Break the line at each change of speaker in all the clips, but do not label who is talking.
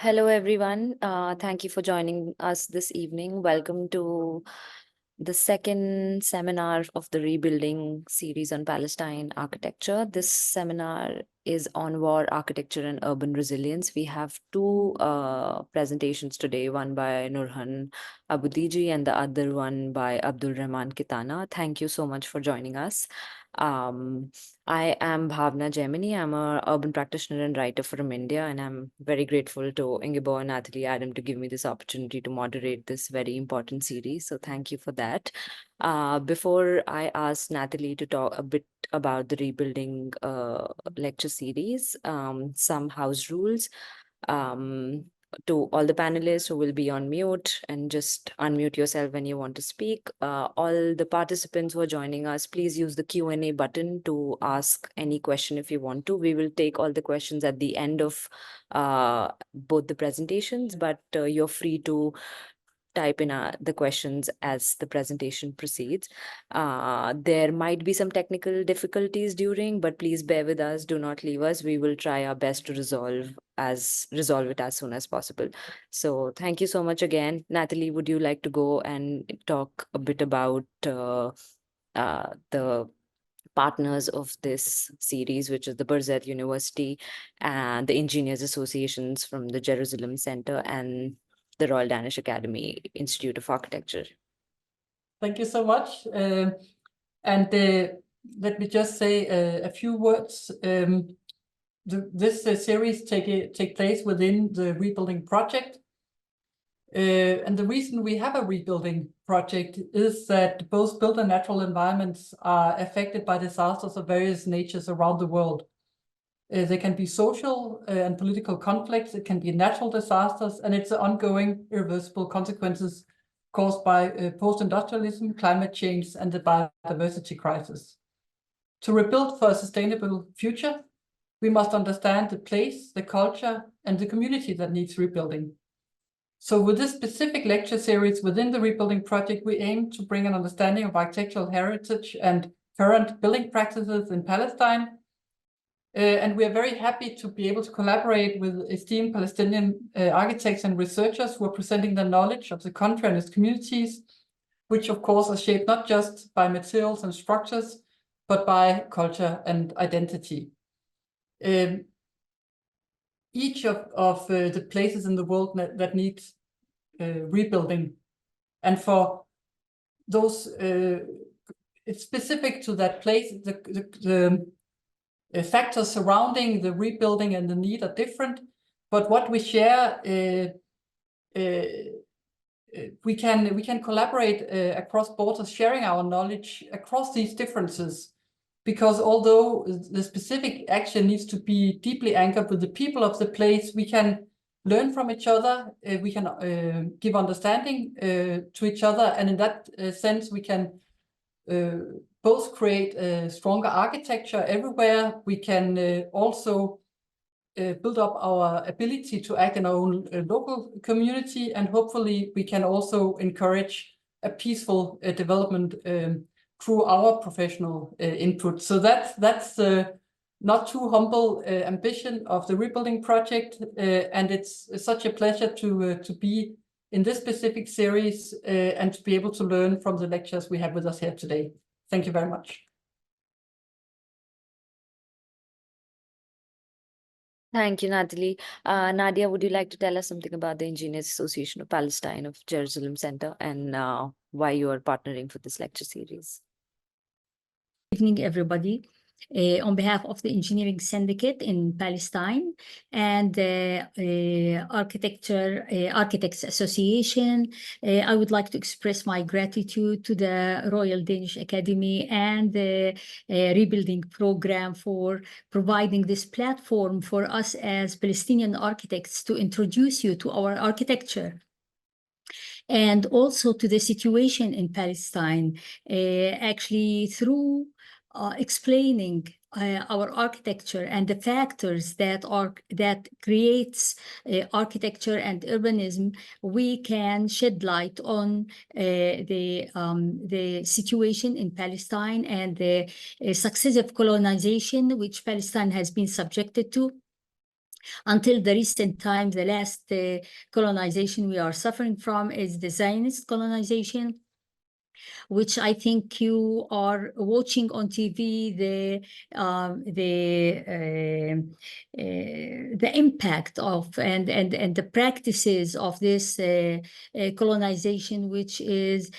Hello, everyone. Thank you for joining us this evening. Welcome to the second seminar of the Rebuilding series on Palestine architecture. This seminar is on war, architecture, and urban resilience. We have two presentations today, one by Nurhan Abudiji and the other one by Abdul Rahman Kitana. Thank you so much for joining us. I am Bhawna Jaimini. I'm a urban practitioner and writer from India, and I'm very grateful to Ingeborg and Natalie Adam to give me this opportunity to moderate this very important series. So thank you for that. Before I ask Natalie to talk a bit about the rebuilding lecture series, some house rules. To all the panelists who will be on mute, and just unmute yourself when you want to speak. All the participants who are joining us, please use the Q&A button to ask any question if you want to. We will take all the questions at the end of both the presentations, but you're free to type in the questions as the presentation proceeds. There might be some technical difficulties during, but please bear with us. Do not leave us. We will try our best to resolve it as soon as possible. So thank you so much again. Natalie, would you like to go and talk a bit about the partners of this series, which is the Birzeit University and the Engineers Associations from the Jerusalem Center and the Royal Danish Academy Institute of Architecture?
Thank you so much. Let me just say a few words. This series take place within the rebuilding project. And the reason we have a rebuilding project is that both built and natural environments are affected by disasters of various natures around the world. They can be social and political conflicts, it can be natural disasters, and it's ongoing irreversible consequences caused by post-industrialism, climate change, and the biodiversity crisis. To rebuild for a sustainable future, we must understand the place, the culture, and the community that needs rebuilding. So with this specific lecture series within the Rebuilding Project, we aim to bring an understanding of architectural heritage and current building practices in Palestine. And we are very happy to be able to collaborate with esteemed Palestinian architects and researchers who are presenting their knowledge of the country and its communities, which of course are shaped not just by materials and structures, but by culture and identity. Each of the places in the world that need rebuilding, and for those it's specific to that place, the factors surrounding the rebuilding and the need are different, but what we share, we can collaborate across borders, sharing our knowledge across these differences, because although the specific action needs to be deeply anchored with the people of the place, we can learn from each other, we can give understanding to each other, and in that sense we can both create a stronger architecture everywhere. We can also build up our ability to act in our own local community, and hopefully we can also encourage a peaceful development through our professional input. So that's not too humble ambition of the Rebuilding Project, and it's such a pleasure to be in this specific series and to be able to learn from the lectures we have with us here today. Thank you very much.
Thank you, Natalie. Nadia, would you like to tell us something about the Engineers Association of Palestine of Jerusalem Center and why you are partnering for this lecture series?
Good evening, everybody. On behalf of the Engineering Syndicate in Palestine and the Architects Association, I would like to express my gratitude to the Royal Danish Academy and the Rebuilding Program for providing this platform for us as Palestinian architects to introduce you to our architecture, and also to the situation in Palestine, actually through explaining our architecture and the factors that creates architecture and urbanism. We can shed light on the situation in Palestine and the successive colonization which Palestine has been subjected to. Until the recent time, the last colonization we are suffering from is the Zionist colonization, which I think you are watching on TV, the impact of and the practices of this colonization, which is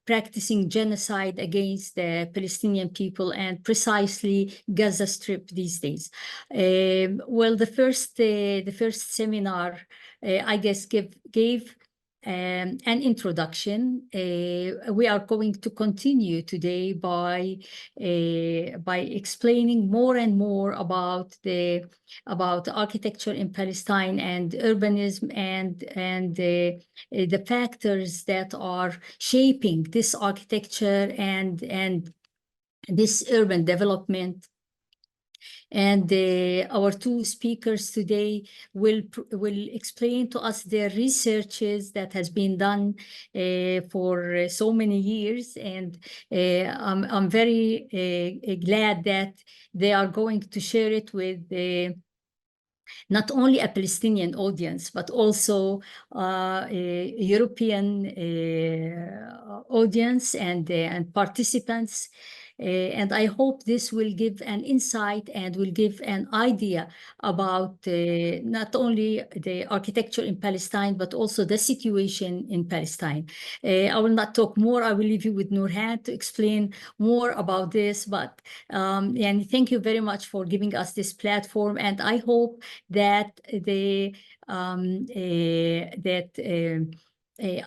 practicing genocide against the Palestinian people and precisely Gaza Strip these days. Well, the first seminar, I guess, gave an introduction. We are going to continue today by explaining more and more about architecture in Palestine and urbanism and the factors that are shaping this architecture and this urban development. And our two speakers today will explain to us their researches that has been done for so many years. And I'm very glad that they are going to share it with not only a Palestinian audience, but also a European audience and participants. And I hope this will give an insight and will give an idea about not only the architecture in Palestine, but also the situation in Palestine. I will not talk more. I will leave you with Nurhan to explain more about this. But and thank you very much for giving us this platform. And I hope that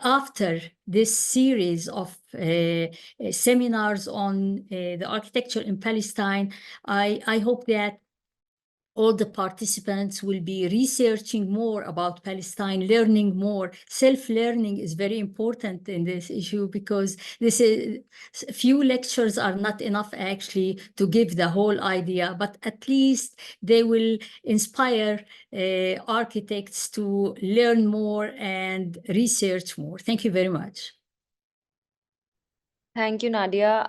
after this series of seminars on the architecture in Palestine, I hope that all the participants will be researching more about Palestine, learning more. Self-learning is very important in this issue because few lectures are not enough actually to give the whole idea, but at least they will inspire architects to learn more and research more. Thank you very much.
Thank you, Nadia.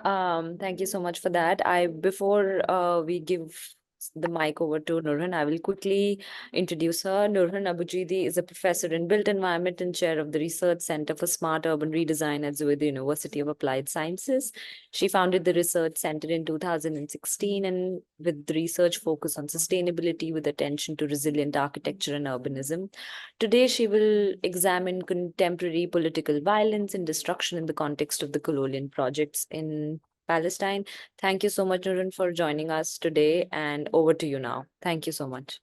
Thank you so much for that. Before we give the mic over to Nurhan, I will quickly introduce her. Nurhan Abujidi is a professor in built environment and chair of the Research Center for Smart Urban Redesign at the University of Applied Sciences. She founded the Research Center in 2016 and with the research focus on sustainability with attention to resilient architecture and urbanism. Today, she will examine contemporary political violence and destruction in the context of the colonial projects in Palestine. Thank you so much, Nurhan, for joining us today, and over to you now. Thank you so much.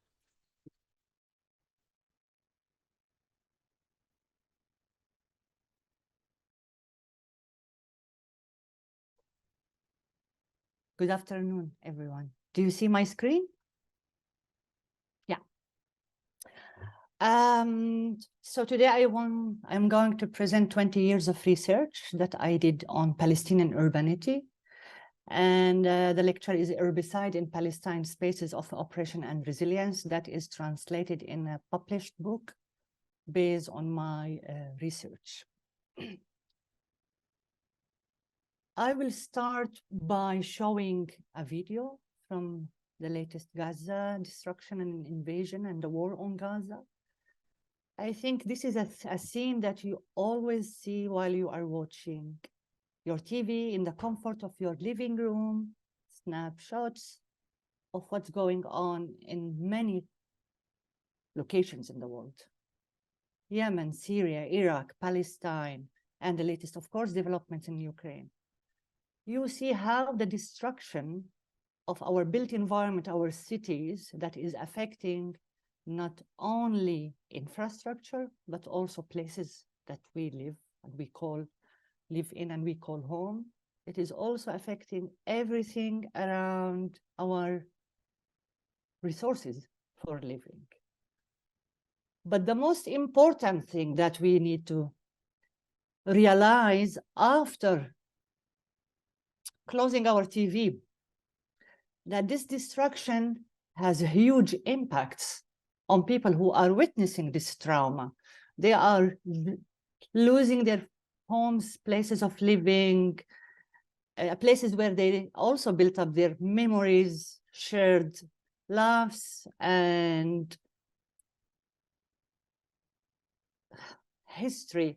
Good afternoon, everyone. Do you see my screen? Yeah. So today I'm going to present 20 years of research that I did on Palestinian urbanity. And the lecture is Herbicide in Palestine, Spaces of Oppression and Resilience, that is translated in a published book based on my research. I will start by showing a video from the latest Gaza destruction and invasion and the war on Gaza. I think this is a scene that you always see while you are watching your TV in the comfort of your living room, snapshots of what's going on in many locations in the world. Yemen, Syria, Iraq, Palestine, and the latest, of course, developments in Ukraine. You see how the destruction of our built environment, our cities, that is affecting not only infrastructure, but also places that we live and live in and we call home. It is also affecting everything around our resources for living. But the most important thing that we need to realize after closing our TV, that this destruction has huge impacts on people who are witnessing this trauma. They are losing their homes, places of living, places where they also built up their memories, shared laughs and history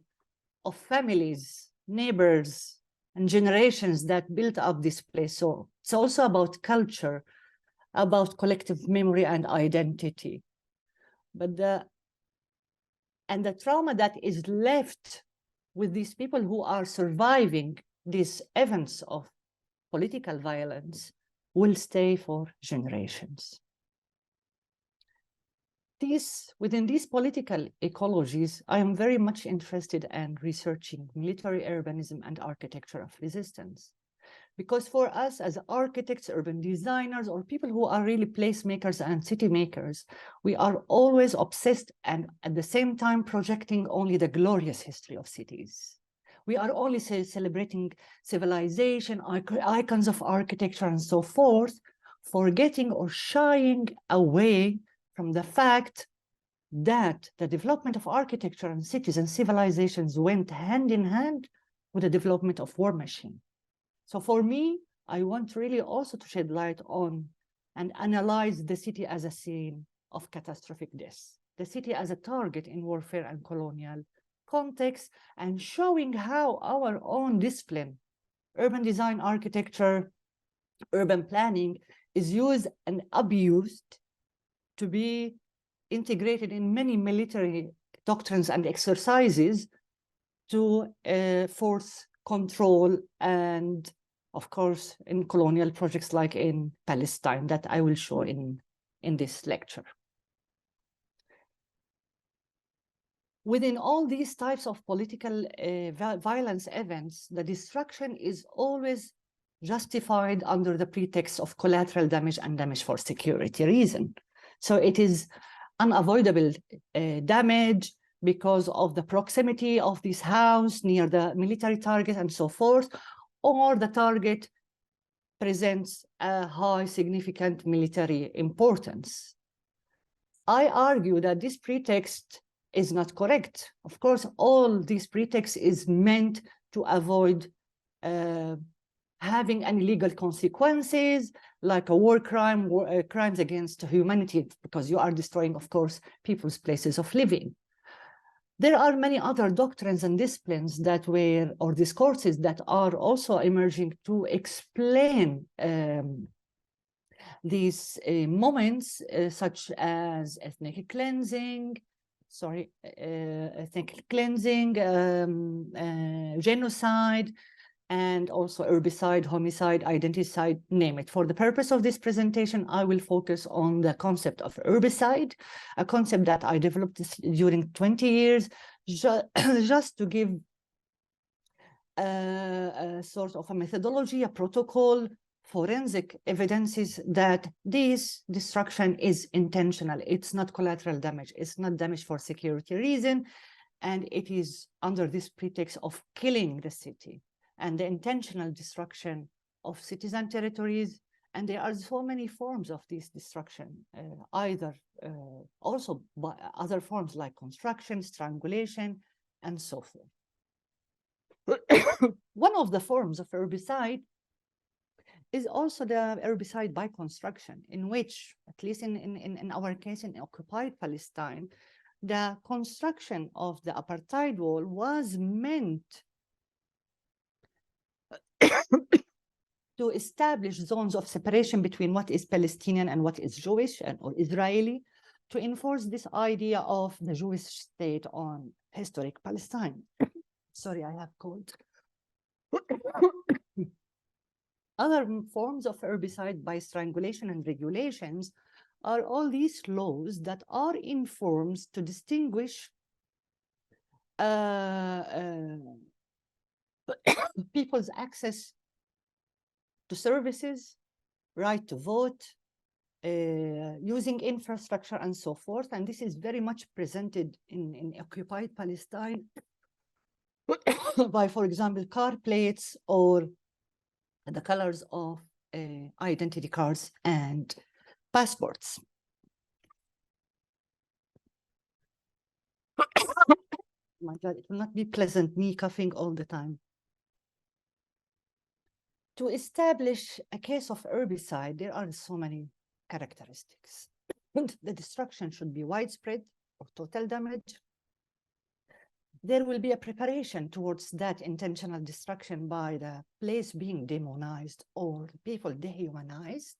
of families, neighbors, and generations that built up this place. So it's also about culture, about collective memory and identity. But the trauma that is left with these people who are surviving these events of political violence will stay for generations. Within these political ecologies, I am very much interested in researching military urbanism and architecture of resistance. Because for us as architects, urban designers, or people who are really placemakers and city makers, we are always obsessed and at the same time projecting only the glorious history of cities. We are only celebrating civilization, icons of architecture and so forth, forgetting or shying away from the fact that the development of architecture and cities and civilizations went hand in hand with the development of war machine. So for me, I want really also to shed light on and analyze the city as a scene of catastrophic death, the city as a target in warfare and colonial context, and showing how our own discipline, urban design, architecture, urban planning, is used and abused to be integrated in many military doctrines and exercises to force control, and of course in colonial projects like in Palestine that I will show in this lecture. Within all these types of political violence events, the destruction is always justified under the pretext of collateral damage and damage for security reason. So it is unavoidable damage because of the proximity of this house near the military target and so forth, or the target presents a high significant military importance. I argue that this pretext is not correct. Of course, all these pretexts is meant to avoid having any legal consequences, like a war crime, crimes against humanity, because you are destroying, of course, people's places of living. There are many other doctrines and disciplines that were, or discourses that are also emerging to explain these moments, such as ethnic cleansing, genocide, and also herbicide, homicide, identicide, name it. For the purpose of this presentation, I will focus on the concept of herbicide, a concept that I developed during 20 years, just to give a sort of a methodology, a protocol, forensic evidences that this destruction is intentional. It's not collateral damage. It's not damage for security reason. And it is under this pretext of killing the city and the intentional destruction of cities and territories. And there are so many forms of this destruction, also by other forms like construction, strangulation, and so forth. One of the forms of herbicide is also the herbicide by construction, in which, at least in our case in occupied Palestine, the construction of the apartheid wall was meant to establish zones of separation between what is Palestinian and what is Jewish or Israeli, to enforce this idea of the Jewish state on historic Palestine. Sorry, I have cold. Other forms of herbicide by strangulation and regulations are all these laws that are in forms to distinguish people's access to services, right to vote, using infrastructure and so forth. And this is very much presented in occupied Palestine by, for example, car plates or the colors of identity cards and passports. Oh my God, it will not be pleasant, me coughing all the time. To establish a case of herbicide, there are so many characteristics. The destruction should be widespread or total damage. There will be a preparation towards that intentional destruction by the place being demonized or people dehumanized.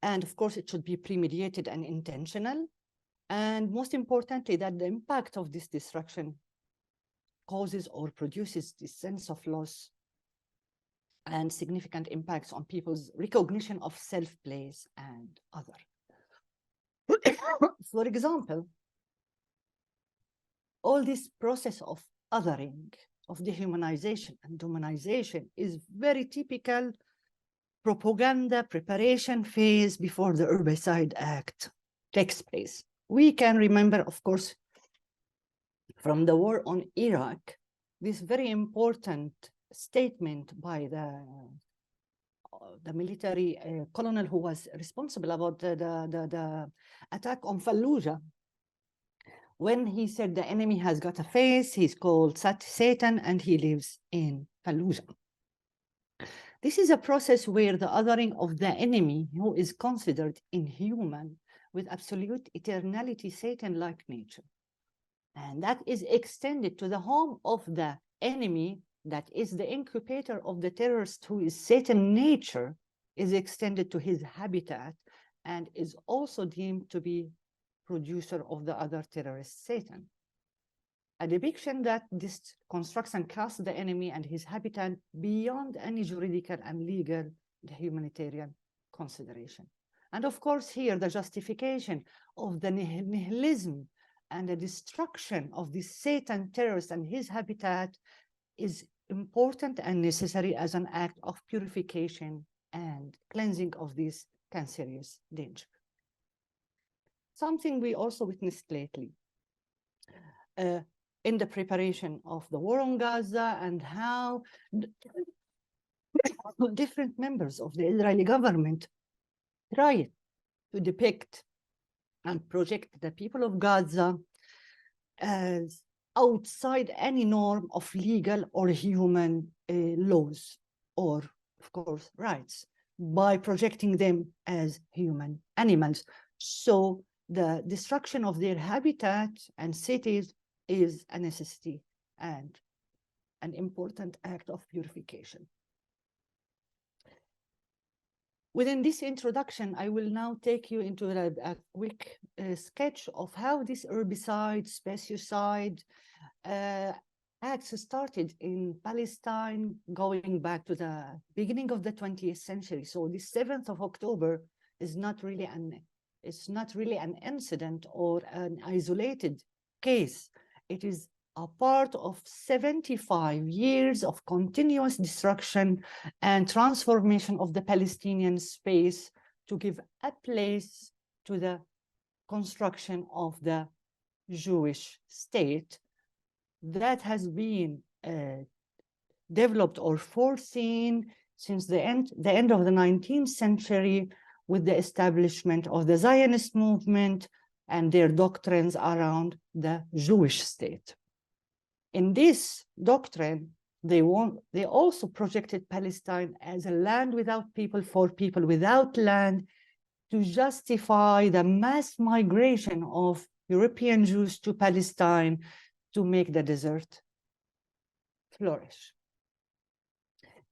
And of course, it should be premeditated and intentional. And most importantly, that the impact of this destruction causes or produces this sense of loss and significant impacts on people's recognition of self, place, and other. For example, all this process of othering, of dehumanization and demonization is very typical propaganda preparation phase before the Herbicide Act takes place. We can remember, of course, from the war on Iraq, this very important statement by the military colonel who was responsible about the attack on Fallujah. When he said the enemy has got a face, he's called Satan, and he lives in Fallujah. This is a process where the othering of the enemy, who is considered inhuman with absolute eternality, Satan-like nature, and that is extended to the home of the enemy, that is the incubator of the terrorist, who is Satan nature, is extended to his habitat and is also deemed to be producer of the other terrorist, Satan. A depiction that this constructs and casts the enemy and his habitat beyond any juridical and legal humanitarian consideration. And of course, here the justification of the nihilism and the destruction of this Satan terrorist and his habitat is important and necessary as an act of purification and cleansing of this cancerous danger. Something we also witnessed lately in the preparation of the war on Gaza, and how different members of the Israeli government tried to depict and project the people of Gaza as outside any norm of legal or human laws or, of course, rights, by projecting them as human animals. So the destruction of their habitat and cities is a necessity and an important act of purification. Within this introduction, I will now take you into a quick sketch of how this herbicide, speciescide acts started in Palestine, going back to the beginning of the 20th century. So this 7th of October is not really an incident or an isolated case. It is a part of 75 years of continuous destruction and transformation of the Palestinian space to give a place to the construction of the Jewish state that has been developed or foreseen since the end of the 19th century with the establishment of the Zionist movement and their doctrines around the Jewish state. In this doctrine, they also projected Palestine as a land without people for people without land, to justify the mass migration of European Jews to Palestine to make the desert flourish.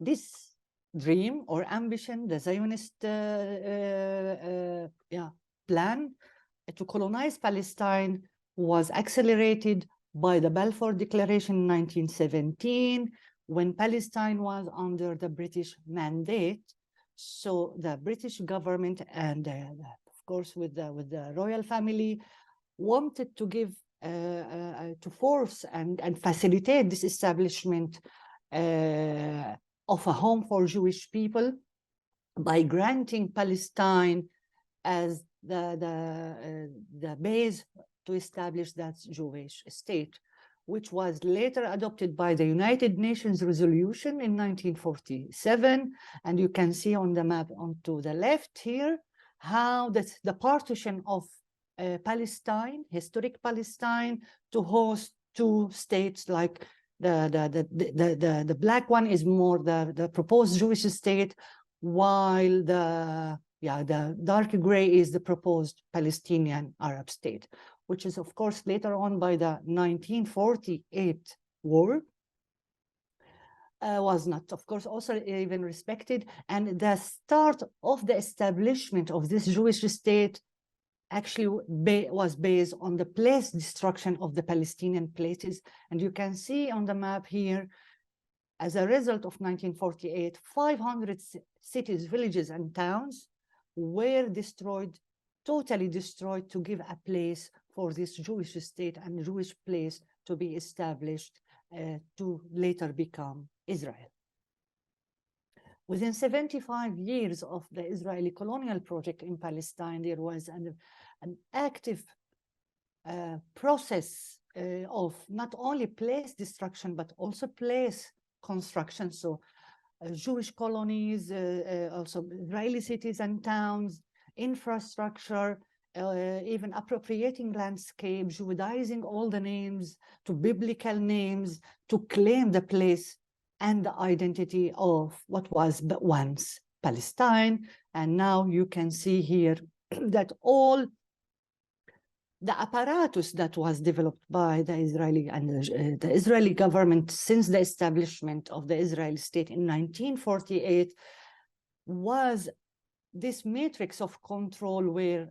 This dream or ambition, the Zionist plan to colonize Palestine, was accelerated by the Balfour Declaration in 1917, when Palestine was under the British mandate. So the British government and of course with the royal family wanted to give to force and facilitate this establishment of a home for Jewish people by granting Palestine as the base to establish that Jewish state, which was later adopted by the United Nations resolution in 1947. And you can see on the map onto the left here, how the partition of Palestine, historic Palestine, to host two states, like the black one is more the proposed Jewish state, while the dark gray is the proposed Palestinian Arab state, which is of course later on by the 1948 war was not, of course, also even respected. And the start of the establishment of this Jewish state actually was based on the place destruction of the Palestinian places. And you can see on the map here, as a result of 1948, 500 cities, villages, and towns were destroyed, totally destroyed, to give a place for this Jewish state and Jewish place to be established to later become Israel. Within 75 years of the Israeli colonial project in Palestine, there was an active process of not only place destruction, but also place construction. So Jewish colonies, also Israeli cities and towns, infrastructure, even appropriating landscape, Judaizing all the names to biblical names to claim the place and the identity of what was once Palestine. And now you can see here that all the apparatus that was developed by the Israeli and the Israeli government since the establishment of the Israeli state in 1948 was this matrix of control where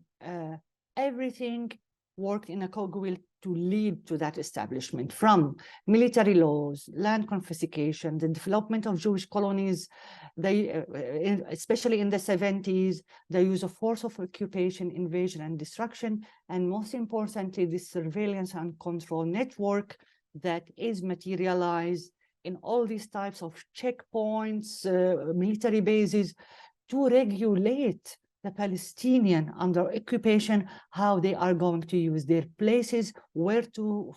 everything worked in a cogwheel to lead to that establishment, from military laws, land confiscation, the development of Jewish colonies, especially in the 70s, the use of force of occupation, invasion, and destruction, and most importantly, this surveillance and control network that is materialized in all these types of checkpoints, military bases, to regulate the Palestinian under occupation, how they are going to use their places, where to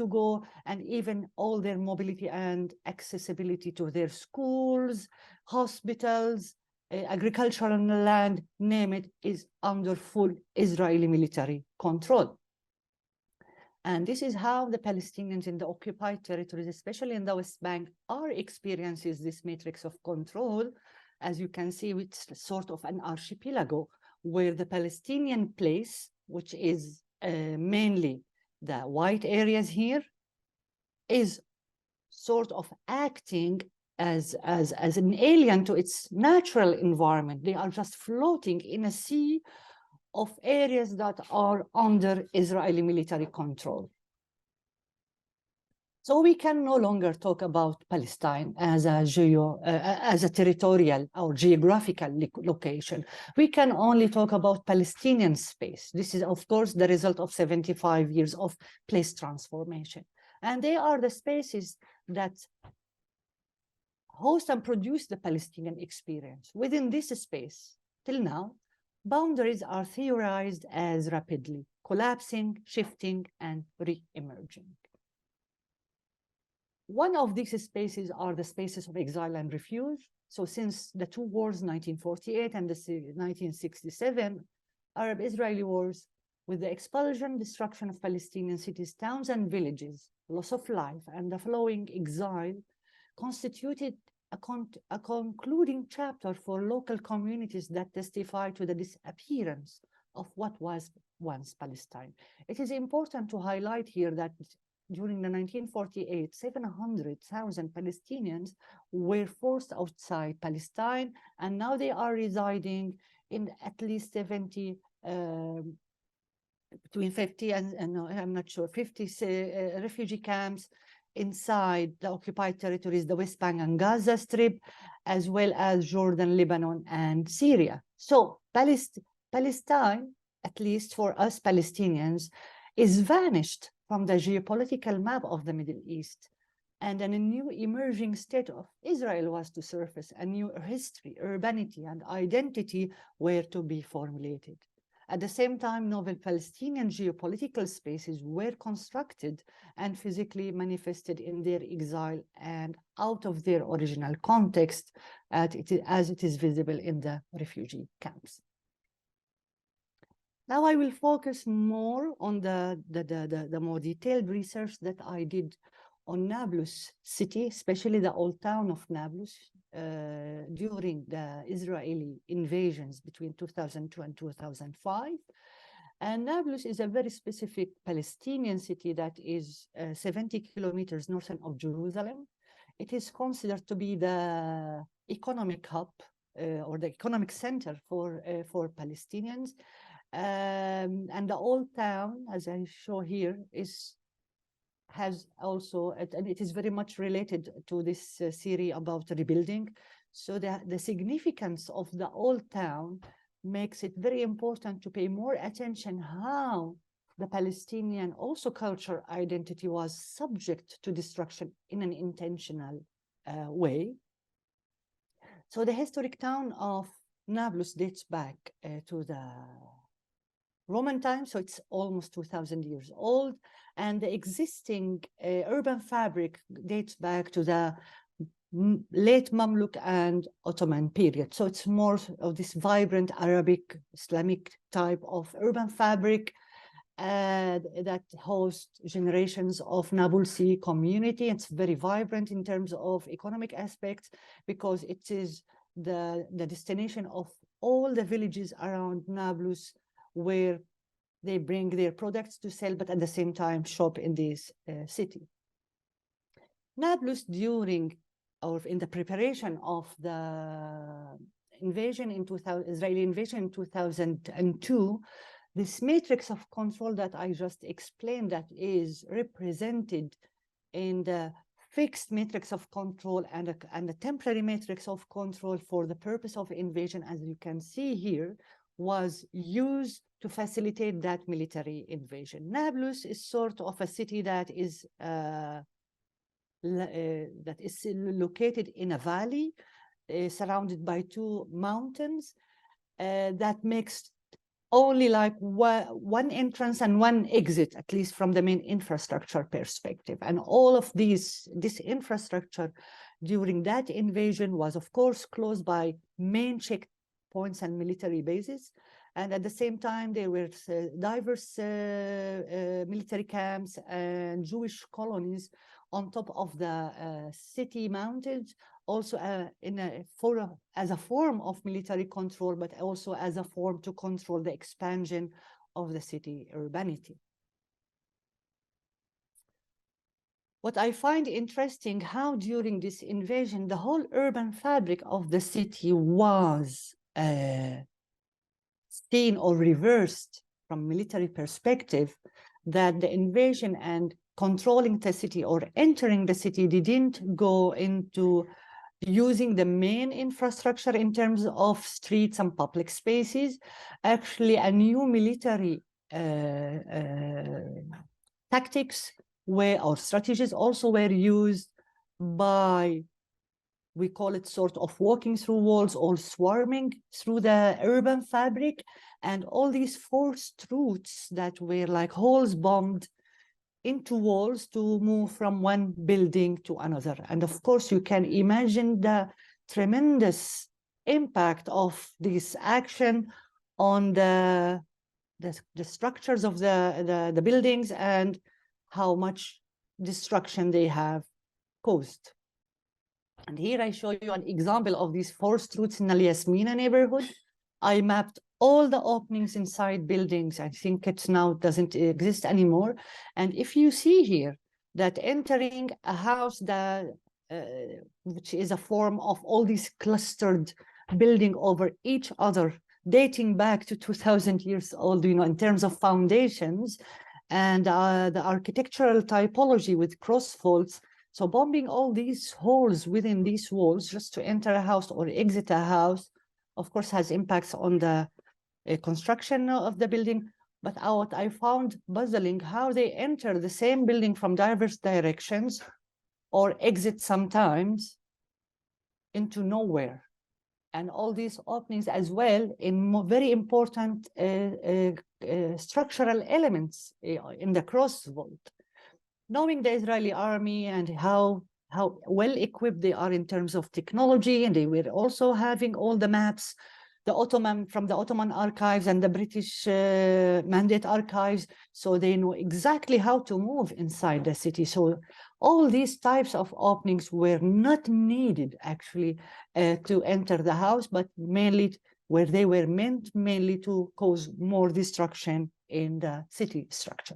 go, and even all their mobility and accessibility to their schools, hospitals, agricultural land, name it, is under full Israeli military control. And this is how the Palestinians in the occupied territories, especially in the West Bank, are experiencing this matrix of control. As you can see, it's sort of an archipelago where the Palestinian place, which is mainly the white areas here, is sort of acting as an alien to its natural environment. They are just floating in a sea of areas that are under Israeli military control. So we can no longer talk about Palestine as a territorial or geographical location. We can only talk about Palestinian space. This is, of course, the result of 75 years of place transformation. And they are the spaces that host and produce the Palestinian experience. Within this space, till now, boundaries are theorized as rapidly collapsing, shifting, and re-emerging. One of these spaces are the spaces of exile and refuge. So since the two wars, 1948 and the 1967 Arab-Israeli wars, with the expulsion, destruction of Palestinian cities, towns, and villages, loss of life, and the following exile, constituted a concluding chapter for local communities that testify to the disappearance of what was once Palestine. It is important to highlight here that during the 1948, 700,000 Palestinians were forced outside Palestine, and now they are residing in at least 70, between 50 and I'm not sure, 50 refugee camps inside the occupied territories, the West Bank and Gaza Strip, as well as Jordan, Lebanon, and Syria. So Palestine, at least for us Palestinians, is vanished from the geopolitical map of the Middle East. And a new emerging state of Israel was to surface. A new history, urbanity, and identity were to be formulated. At the same time, novel Palestinian geopolitical spaces were constructed and physically manifested in their exile and out of their original context, as it is visible in the refugee camps. Now I will focus more on the more detailed research that I did on Nablus city, especially the old town of Nablus. during the Israeli invasions between 2002 and 2005. And Nablus is a very specific Palestinian city that is 70 kilometers north of Jerusalem. It is considered to be the economic hub or the economic center for Palestinians. And the old town, as I show here, has also, and it is very much related to this series about rebuilding. So the significance of the old town makes it very important to pay more attention how the Palestinian also culture identity was subject to destruction in an intentional way. So the historic town of Nablus dates back to the Roman times, so it's almost 2,000 years old, and the existing urban fabric dates back to the late Mamluk and Ottoman period. So it's more of this vibrant Arabic, Islamic type of urban fabric that hosts generations of Nabulsi community. It's very vibrant in terms of economic aspects because it is the destination of all the villages around Nablus where they bring their products to sell, but at the same time shop in this city. Nablus during or in the preparation of the invasion in Israeli invasion in 2002, this matrix of control that I just explained that is represented in the fixed matrix of control and a temporary matrix of control for the purpose of invasion, as you can see here, was used to facilitate that military invasion. Nablus is sort of a city that is located in a valley surrounded by two mountains that makes only like one entrance and one exit, at least from the main infrastructure perspective. And all of this infrastructure during that invasion was, of course, closed by main checkpoints and military bases. And at the same time, there were diverse military camps and Jewish colonies on top of the city mountains, also as a form of military control, but also as a form to control the expansion of the city urbanity. What I find interesting, how during this invasion, the whole urban fabric of the city was seen or reversed from military perspective, that the invasion and controlling the city or entering the city didn't go into using the main infrastructure in terms of streets and public spaces. Actually, a new military tactics or strategies also were used by, we call it sort of walking through walls or swarming through the urban fabric, and all these forced routes that were like holes bombed into walls to move from one building to another. And of course, you can imagine the tremendous impact of this action on the structures of the buildings and how much destruction they have caused. And here I show you an example of these forced routes in Al Yasmina neighborhood. I mapped all the openings inside buildings. I think it now doesn't exist anymore. And if you see here that entering a house that which is a form of all these clustered building over each other, dating back to 2,000 years old, you know, in terms of foundations and the architectural typology with cross faults. So bombing all these holes within these walls just to enter a house or exit a house, of course, has impacts on the construction of the building. But what I found puzzling, how they enter the same building from diverse directions or exit sometimes into nowhere. And all these openings as well in very important structural elements in the cross vault. Knowing the Israeli army and how well equipped they are in terms of technology, and they were also having all the maps the Ottoman archives and the British Mandate archives, so they know exactly how to move inside the city. So all these types of openings were not needed actually to enter the house, but mainly where they were meant mainly to cause more destruction in the city structure.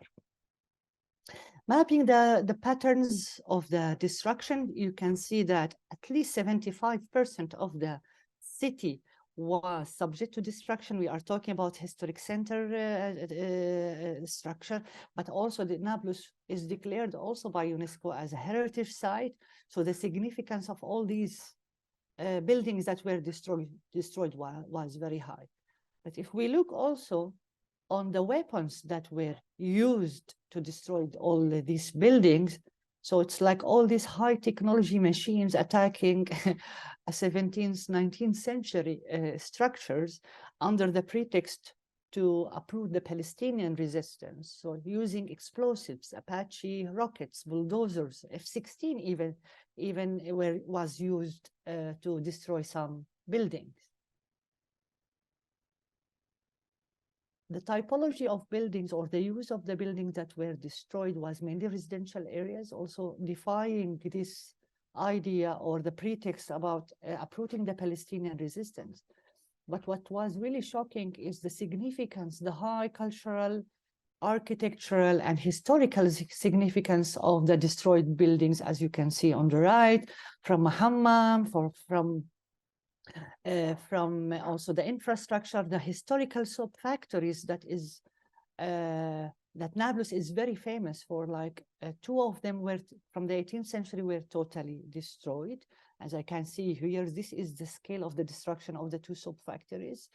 Mapping the patterns of the destruction, you can see that at least 75% of the city was subject to destruction. We are talking about historic center structure, but also the Nablus is declared also by UNESCO as a heritage site. So the significance of all these buildings that were destroyed was very high. But if we look also on the weapons that were used to destroy all these buildings, so it's like all these high technology machines attacking 17th, 19th century structures under the pretext to uproot the Palestinian resistance. So using explosives, Apache rockets, bulldozers, F-16 even was used to destroy some buildings. The typology of buildings or the use of the buildings that were destroyed was mainly residential areas, also defying this idea or the pretext about uprooting the Palestinian resistance. But what was really shocking is the significance, the high cultural, architectural, and historical significance of the destroyed buildings, as you can see on the right, from Hammam, from also the infrastructure, the historical soap factories that Nablus is very famous for. Like two of them were from the 18th century were totally destroyed. As I can see here, this is the scale of the destruction of the two soap factories.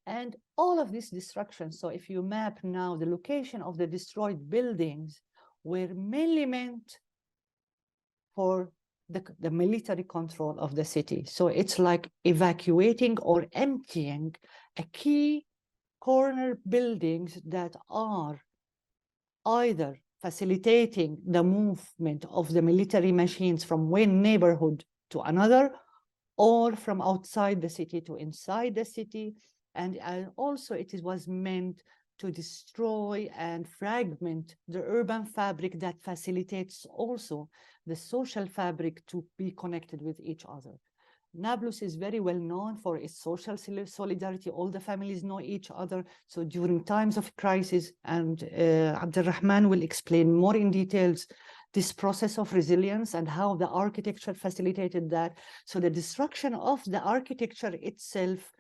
And all of this destruction, so if you map now the location of the destroyed buildings, were mainly meant for the military control of the city. So it's like evacuating or emptying a key corner buildings that are either facilitating the movement of the military machines from one neighborhood to another, or from outside the city to inside the city. And also it was meant to destroy and fragment the urban fabric that facilitates also the social fabric to be connected with each other. Nablus is very well known for its social solidarity. All the families know each other. So during times of crisis, and Abdulrahman will explain more in details this process of resilience and how the architecture facilitated that. So the destruction of the architecture itself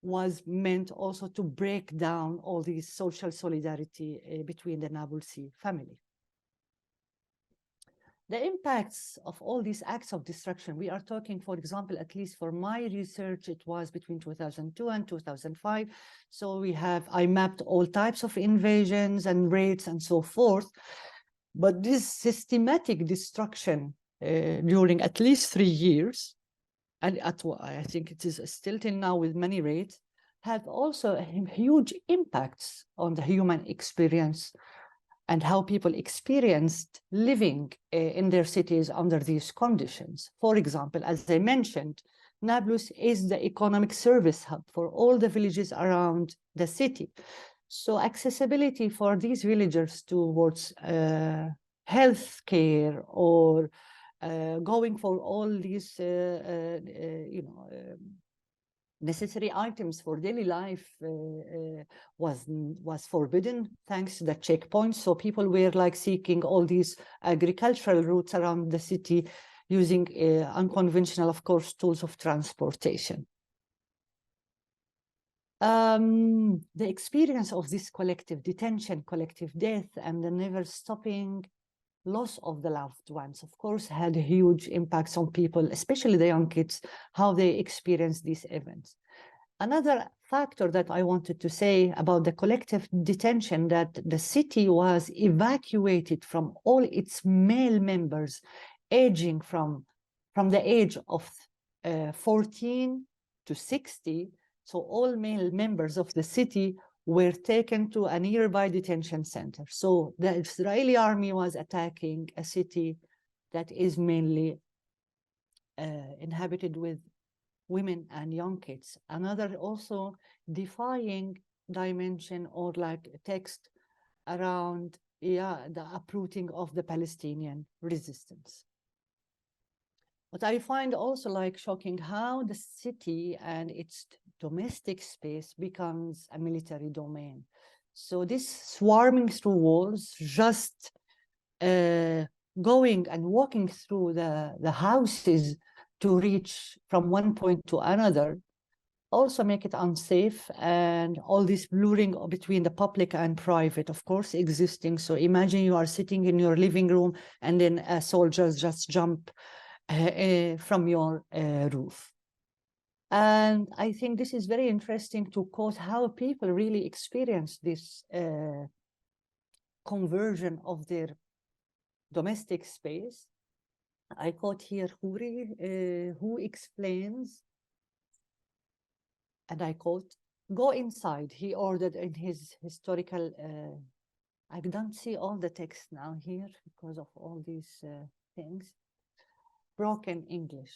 was meant also to break down all these social solidarity between the Nablusi family. The impacts of all these acts of destruction, we are talking, for example, at least for my research, it was between 2002 and 2005. So I mapped all types of invasions and raids and so forth. But this systematic destruction during at least 3 years, and I think it is still till now with many raids, have also huge impacts on the human experience and how people experienced living in their cities under these conditions. For example, as I mentioned, Nablus is the economic service hub for all the villages around the city. So accessibility for these villagers towards health care or going for all these necessary items for daily life was forbidden thanks to the checkpoints. So people were like seeking all these agricultural routes around the city using unconventional, of course, tools of transportation. The experience of this collective detention, collective death, and the never stopping loss of the loved ones, of course, had huge impacts on people, especially the young kids, how they experience these events. Another factor that I wanted to say about the collective detention, that the city was evacuated from all its male members aging from the age of 14 to 60. So all male members of the city were taken to a nearby detention center. So the Israeli army was attacking a city that is mainly inhabited with women and young kids. Another also defying dimension or like text around the uprooting of the Palestinian resistance. But I find also like shocking how the city and its domestic space becomes a military domain. So this swarming through walls, just going and walking through the houses to reach from one point to another, also make it unsafe, and all this blurring between the public and private, of course, existing. So imagine you are sitting in your living room and then soldiers just jump from your roof. And I think this is very interesting to quote how people really experience this conversion of their domestic space. I quote here Khoury, who explains, and I quote, "Go inside," he ordered in his historical, I don't see all the text now here because of all these things. Broken English.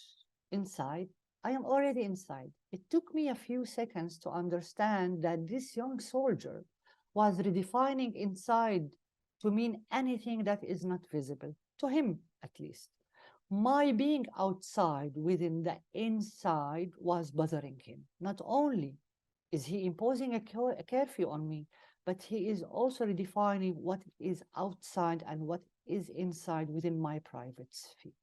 Inside. I am already inside. It took me a few seconds to understand that this young soldier was redefining inside to mean anything that is not visible, to him at least. My being outside within the inside was bothering him. Not only is he imposing a curfew on me, but he is also redefining what is outside and what is inside within my private sphere.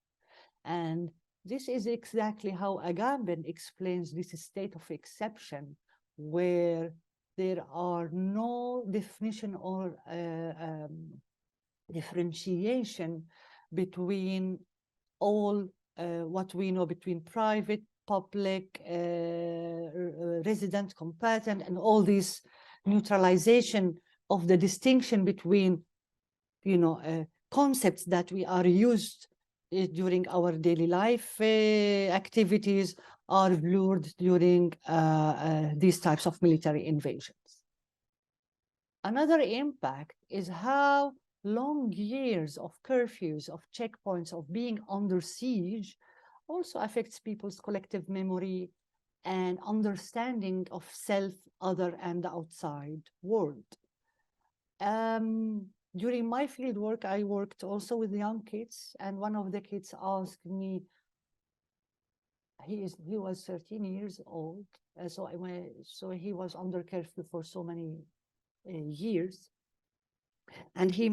And this is exactly how Agamben explains this state of exception, where there are no definition or differentiation between all what we know between private, public, resident, combatant, and all this neutralization of the distinction between, concepts that we are used during our daily life activities are blurred during these types of military invasions. Another impact is how long years of curfews, of checkpoints, of being under siege also affects people's collective memory and understanding of self, other, and the outside world. During my field work, I worked also with young kids, and one of the kids asked me, he was 13 years old, so he was under curfew for so many years, and he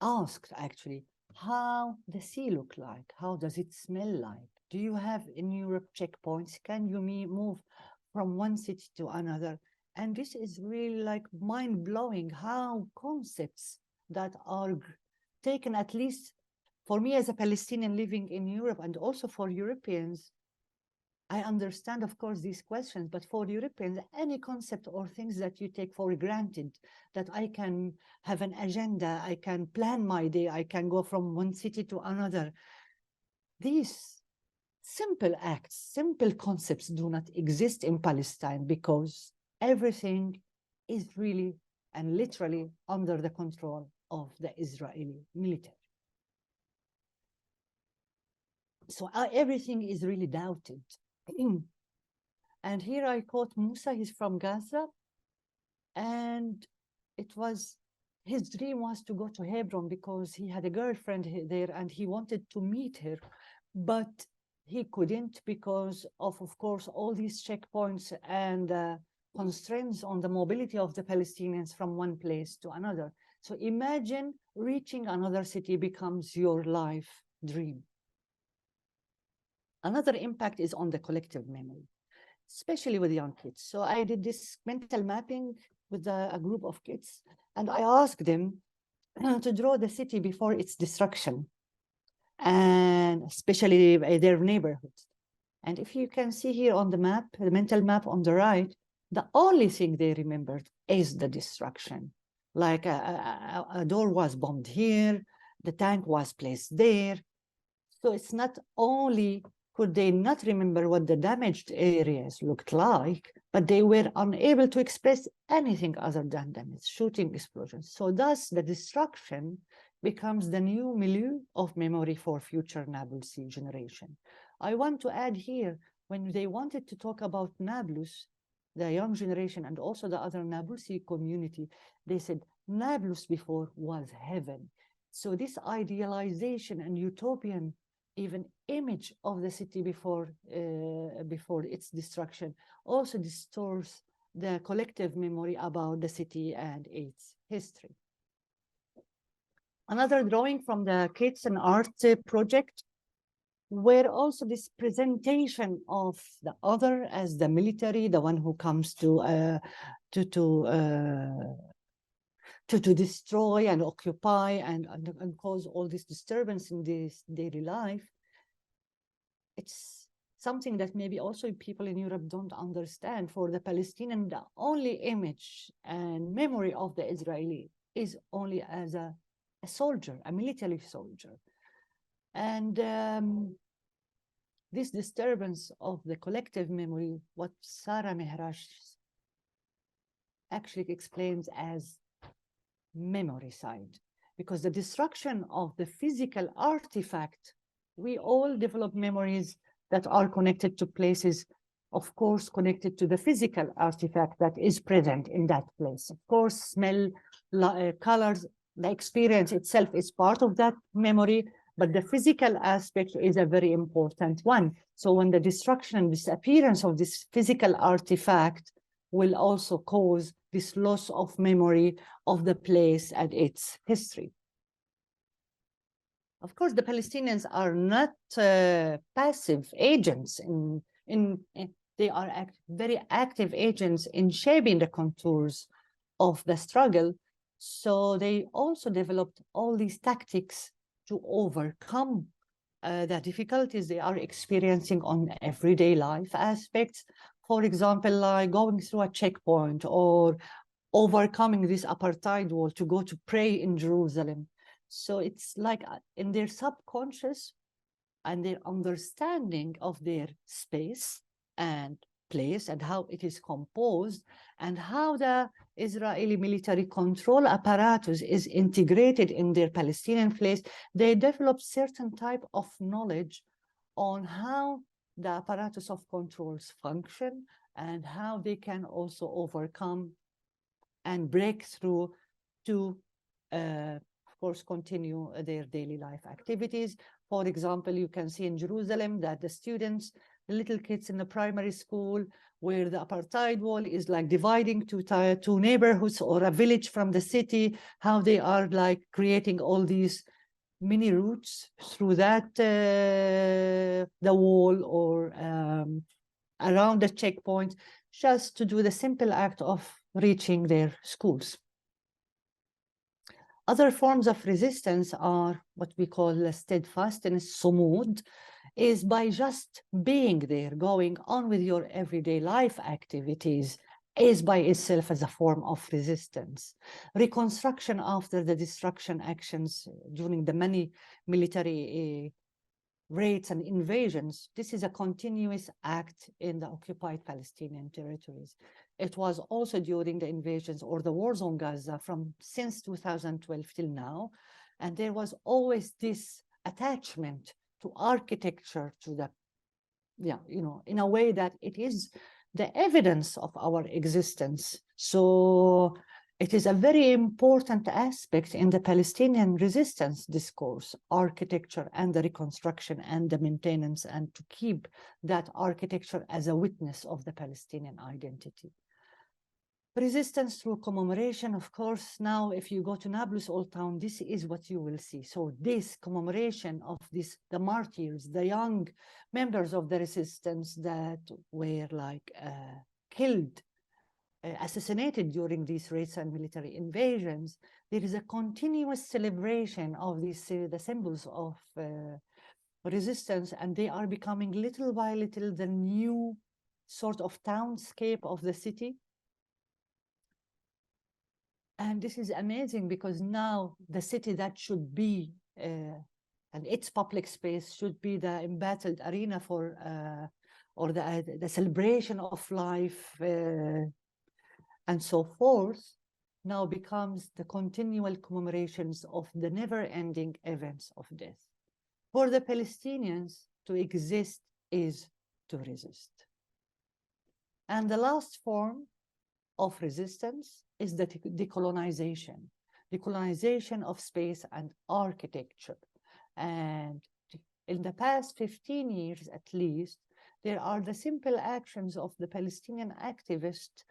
asked actually, how the sea look like? How does it smell like? Do you have in Europe checkpoints? Can you move from one city to another? And this is really like mind-blowing how concepts that are taken, at least for me as a Palestinian living in Europe and also for Europeans, I understand, of course, these questions, but for Europeans, any concept or things that you take for granted, that I can have an agenda, I can plan my day, I can go from one city to another. These simple acts, simple concepts do not exist in Palestine because everything is really and literally under the control of the Israeli military. So everything is really doubted. And here I quote Musa, he's from Gaza, and his dream was to go to Hebron because he had a girlfriend there and he wanted to meet her, but he couldn't because of course, all these checkpoints and constraints on the mobility of the Palestinians from one place to another. So imagine reaching another city becomes your life dream. Another impact is on the collective memory, especially with young kids. So I did this mental mapping with a group of kids, and I asked them to draw the city before its destruction, and especially their neighborhoods. And if you can see here on the map, the mental map on the right, the only thing they remembered is the destruction. Like a door was bombed here, the tank was placed there. So it's not only could they not remember what the damaged areas looked like, but they were unable to express anything other than damage, shooting, explosions. So thus the destruction becomes the new milieu of memory for future Nablus generation. I want to add here, when they wanted to talk about Nablus, the young generation and also the other Nablusi community, they said Nablus before was heaven. So this idealization and utopian even image of the city before its destruction also distorts the collective memory about the city and its history. Another drawing from the Kids and Art project, where also this presentation of the other as the military, the one who comes to destroy and occupy and cause all this disturbance in this daily life. It's something that maybe also people in Europe don't understand. For the Palestinian, the only image and memory of the Israeli is only as a soldier, a military soldier. And this disturbance of the collective memory, what Sarah Mehrash actually explains as memoricide, because the destruction of the physical artifact, we all develop memories that are connected to places, of course, connected to the physical artifact that is present in that place. Of course, smell, colors, the experience itself is part of that memory, but the physical aspect is a very important one. So when the destruction and disappearance of this physical artifact will also cause this loss of memory of the place and its history. Of course, the Palestinians are not passive agents. They are very active agents in shaping the contours of the struggle. So they also developed all these tactics to overcome the difficulties they are experiencing on everyday life aspects. For example, like going through a checkpoint or overcoming this apartheid wall to go to pray in Jerusalem. So it's like in their subconscious and their understanding of their space and place and how it is composed and how the Israeli military control apparatus is integrated in their Palestinian place, they develop certain type of knowledge on how the apparatus of controls function and how they can also overcome and break through to, of course, continue their daily life activities. For example, you can see in Jerusalem that the students, the little kids in the primary school, where the apartheid wall is like dividing two neighborhoods or a village from the city, how they are like creating all these mini routes through that, the wall or around the checkpoint, just to do the simple act of reaching their schools. Other forms of resistance are what we call steadfastness, sumud, is by just being there, going on with your everyday life activities, is by itself as a form of resistance. Reconstruction after the destruction actions during the many military raids and invasions, this is a continuous act in the occupied Palestinian territories. It was also during the invasions or the wars on Gaza since 2012 till now. And there was always this attachment to architecture, to the, in a way that it is the evidence of our existence. So it is a very important aspect in the Palestinian resistance discourse, architecture and the reconstruction and the maintenance, and to keep that architecture as a witness of the Palestinian identity. Resistance through commemoration, of course. Now, if you go to Nablus Old Town, this is what you will see. So this commemoration of the martyrs, the young members of the resistance that were like killed, assassinated during these raids and military invasions, there is a continuous celebration of these the symbols of resistance, and they are becoming little by little the new sort of townscape of the city. And this is amazing because now the city that should be, and its public space should be the embattled arena for, or the celebration of life and so forth, now becomes the continual commemorations of the never-ending events of death. For the Palestinians, to exist is to resist. And the last form of resistance is the decolonization. Decolonization of space and architecture. And in the past 15 years at least, there are the simple actions of the Palestinian activists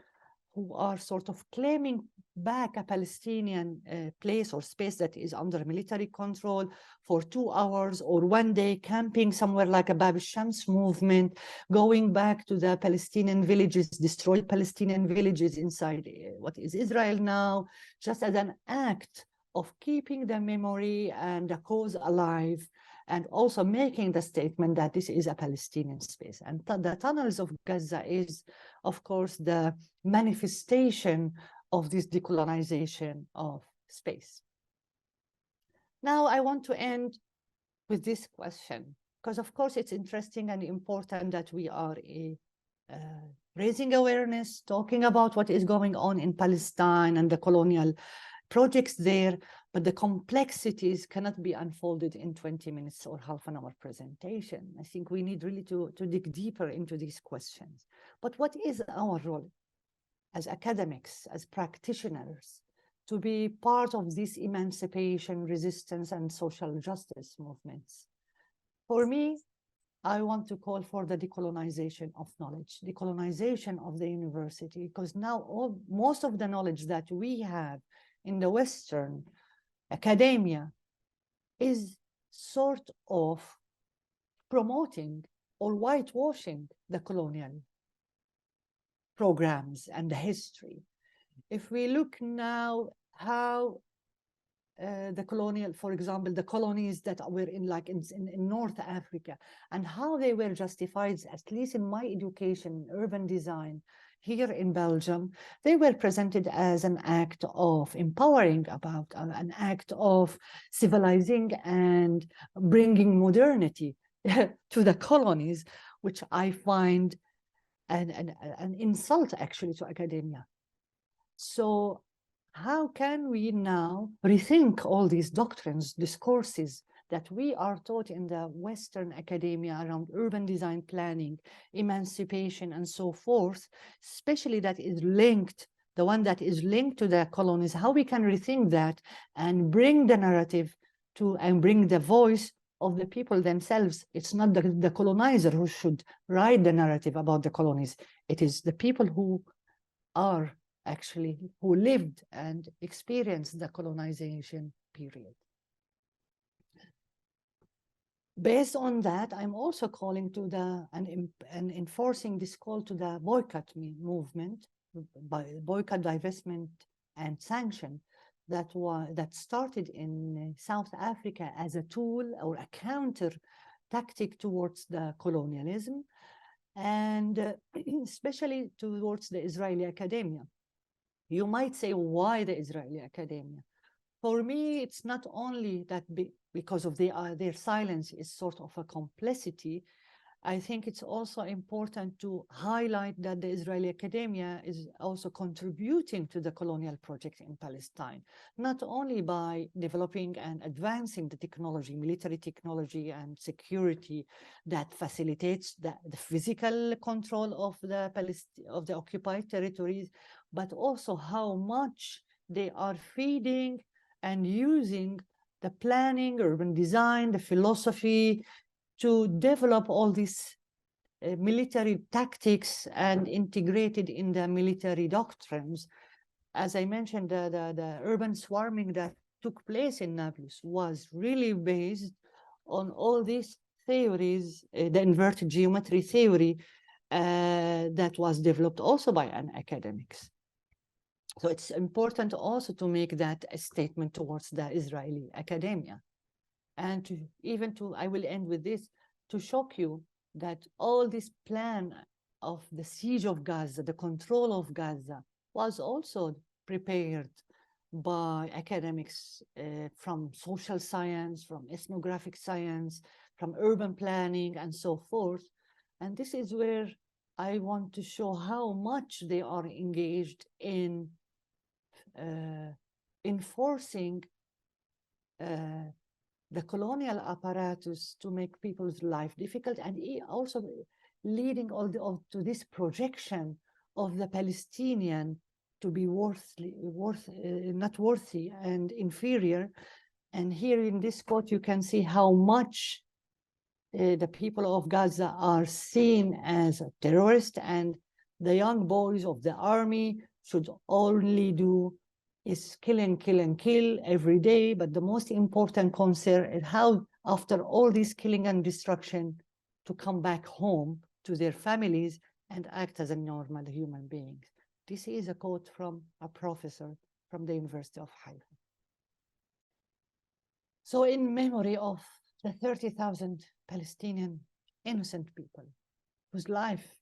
who are sort of claiming back a Palestinian place or space that is under military control for 2 hours or 1 day, camping somewhere like a Bab al-Shams movement, going back to the Palestinian villages, destroyed Palestinian villages inside what is Israel now, just as an act of keeping the memory and the cause alive, and also making the statement that this is a Palestinian space. And the tunnels of Gaza is, of course, the manifestation of this decolonization of space. Now, I want to end with this question, because of course it's interesting and important that we are raising awareness, talking about what is going on in Palestine and the colonial projects there, but the complexities cannot be unfolded in 20 minutes or half an hour presentation. I think we need really to dig deeper into these questions. But what is our role as academics, as practitioners, to be part of this emancipation, resistance, and social justice movements? For me, I want to call for the decolonization of knowledge, decolonization of the university, because now most of the knowledge that we have in the Western academia is sort of promoting or whitewashing the colonial programs and the history. If we look now how the colonial, for example, the colonies that were in North Africa, and how they were justified, at least in my education, urban design, here in Belgium, they were presented as an act of empowering, about an act of civilizing and bringing modernity to the colonies, which I find an insult actually to academia. So how can we now rethink all these doctrines, discourses that we are taught in the Western academia around urban design planning, emancipation, and so forth, especially that is linked, the one that is linked to the colonies, how we can rethink that and bring the narrative to, and bring the voice of the people themselves. It's not the colonizer who should write the narrative about the colonies. It is the people who are actually, who lived and experienced the colonization period. Based on that, I'm also calling to and enforcing this call to the boycott movement, by boycott, divestment, and sanction that started in South Africa as a tool or a counter tactic towards the colonialism, and especially towards the Israeli academia. You might say, why the Israeli academia? For me, it's not only that because of their silence is sort of a complicity. I think it's also important to highlight that the Israeli academia is also contributing to the colonial project in Palestine, not only by developing and advancing the technology, military technology and security that facilitates the physical control of the occupied territories, but also how much they are feeding and using the planning, urban design, the philosophy to develop all these military tactics and integrated in the military doctrines. As I mentioned, the urban swarming that took place in Nablus was really based on all these theories, the inverted geometry theory that was developed also by academics. So it's important also to make that a statement towards the Israeli academia. And I will end with this, to shock you that all this plan of the siege of Gaza, the control of Gaza, was also prepared by academics from social science, from ethnographic science, from urban planning, and so forth. And this is where I want to show how much they are engaged in enforcing the colonial apparatus to make people's life difficult, and also leading to this projection of the Palestinian to be not worthy and inferior. And here in this quote, you can see how much the people of Gaza are seen as terrorists, and the young boys of the army should only do is kill and kill and kill every day. But the most important concern is how, after all this killing and destruction, to come back home to their families and act as a normal human being. This is a quote from a professor from the University of Haifa. So in memory of the 30,000 Palestinian innocent people whose life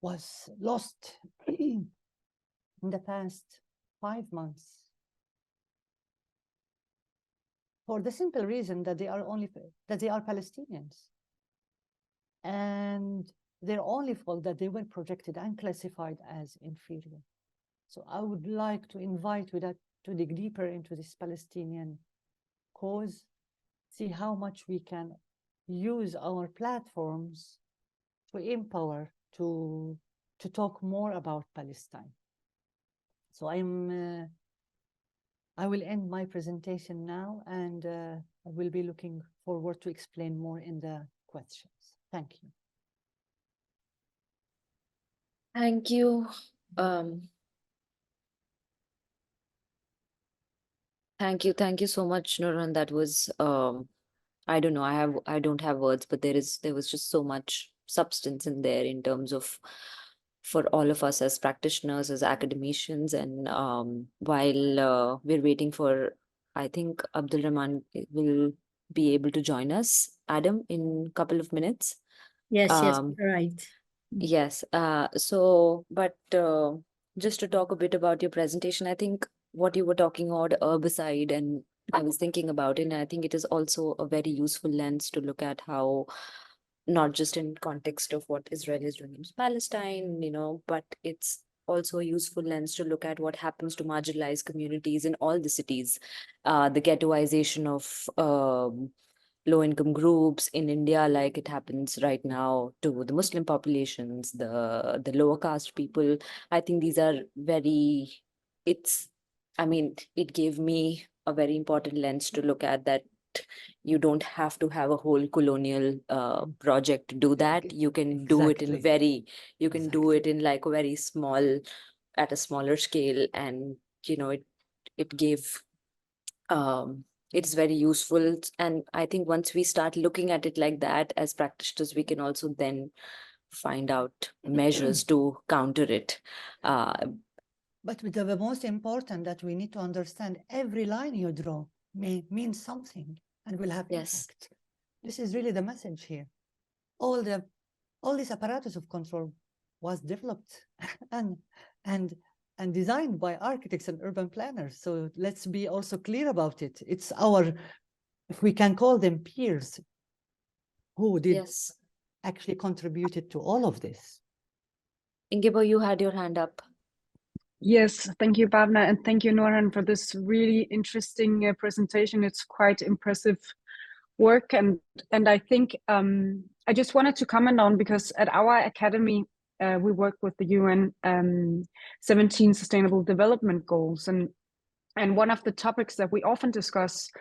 was lost in the past 5 months, for the simple reason that they are Palestinians, and their only fault that they were projected and classified as inferior. So I would like to invite you to dig deeper into this Palestinian cause, see how much we can use our platforms to empower, to talk more about Palestine. So I will end my presentation now, and I will be looking forward to explain more in the questions. Thank you.
Thank you. Thank you so much, Nurhan. That was I don't know, I don't have words, but there was just so much substance in there in terms of for all of us as practitioners, as academicians. And while we're waiting for, I think Abdul Rahman will be able to join us, Adam, in a couple of minutes.
Yes, right.
Yes. But just to talk a bit about your presentation, I think what you were talking about herbicide, and I was thinking about it, and I think it is also a very useful lens to look at how, not just in context of what Israel is doing in Palestine, but it's also a useful lens to look at what happens to marginalized communities in all the cities, the ghettoization of low-income groups in India, like it happens right now to the Muslim populations, the lower caste people. I think these are it gave me a very important lens to look at, that you don't have to have a whole colonial project to do that. You can do it in do it in like a very small, at a smaller scale, and it gave it's very useful. And I think once we start looking at it like that as practitioners, we can also then find out measures to counter it.
But the most important that we need to understand, every line you draw means something and will have impact. This is really the message here. All this apparatus of control was developed and designed by architects and urban planners. So let's be also clear about it. It's our, if we can call them peers, who did actually contributed to all of this.
Ingebo, you had your hand up.
Yes, thank you, Bhavna, and thank you, Nurhan, for this really interesting presentation. It's quite impressive work, and I think I just wanted to comment on, because at our academy we work with the UN 17 Sustainable Development Goals, and one of the topics that we often discuss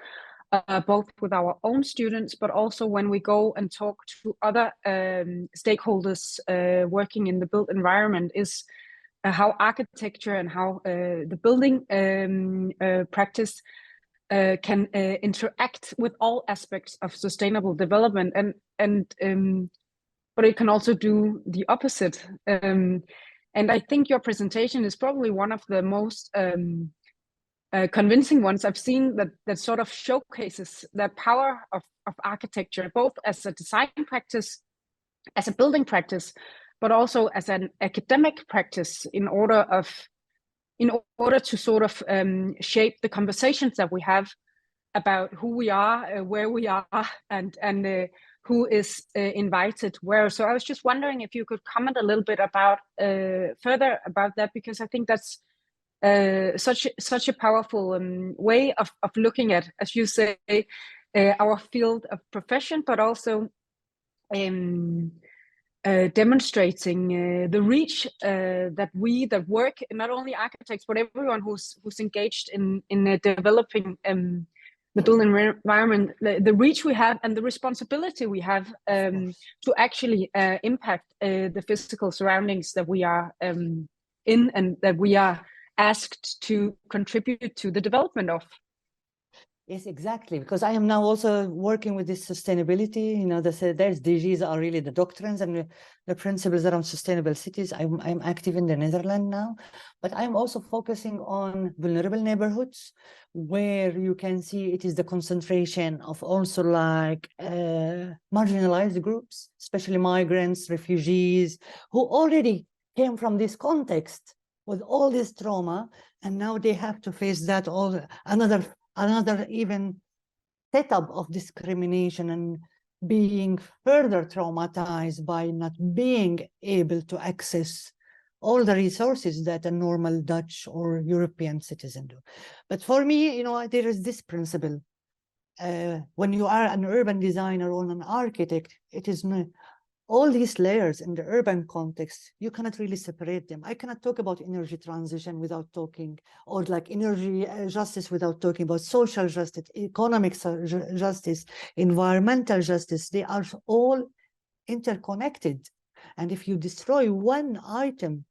both with our own students, but also when we go and talk to other stakeholders working in the built environment, is how architecture and how the building practice can interact with all aspects of sustainable development, but it can also do the opposite. And I think your presentation is probably one of the most convincing ones I've seen, that sort of showcases the power of architecture, both as a design practice, as a building practice, but also as an academic practice, in order to sort of shape the conversations that we have about who we are, where we are, and who is invited where. So I was just wondering if you could comment a little bit about further about that, because I think that's such a powerful way of looking at, as you say, our field of profession, but also demonstrating the reach that we that work, not only architects but everyone who's engaged in developing the built environment, the reach we have and the responsibility we have to actually impact the physical surroundings that we are in and that we are asked to contribute to the development of.
Yes, exactly. Because I am now also working with this sustainability. You know, there's DGs are really the doctrines and the principles around sustainable cities. I'm active in the Netherlands now, but I'm also focusing on vulnerable neighborhoods, where you can see it is the concentration of also like marginalized groups, especially migrants, refugees, who already came from this context with all this trauma, and now they have to face that another even setup of discrimination and being further traumatized by not being able to access all the resources that a normal Dutch or European citizen do. But for me, you know, there is this principle. When you are an urban designer or an architect, it is all these layers in the urban context, you cannot really separate them. I cannot talk about energy transition without talking, or like energy justice without talking about social justice, economic justice, environmental justice. They are all interconnected. And if you destroy one item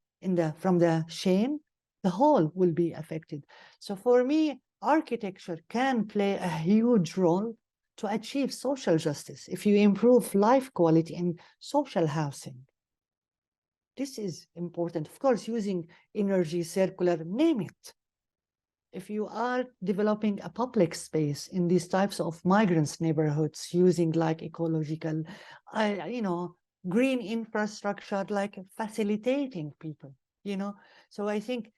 from the chain, the whole will be affected. So for me, architecture can play a huge role to achieve social justice. If you improve life quality in social housing, this is important. Of course, using energy, circular, name it. If you are developing a public space in these types of migrants neighborhoods, using like ecological, you know, green infrastructure, like facilitating people, you know. So I think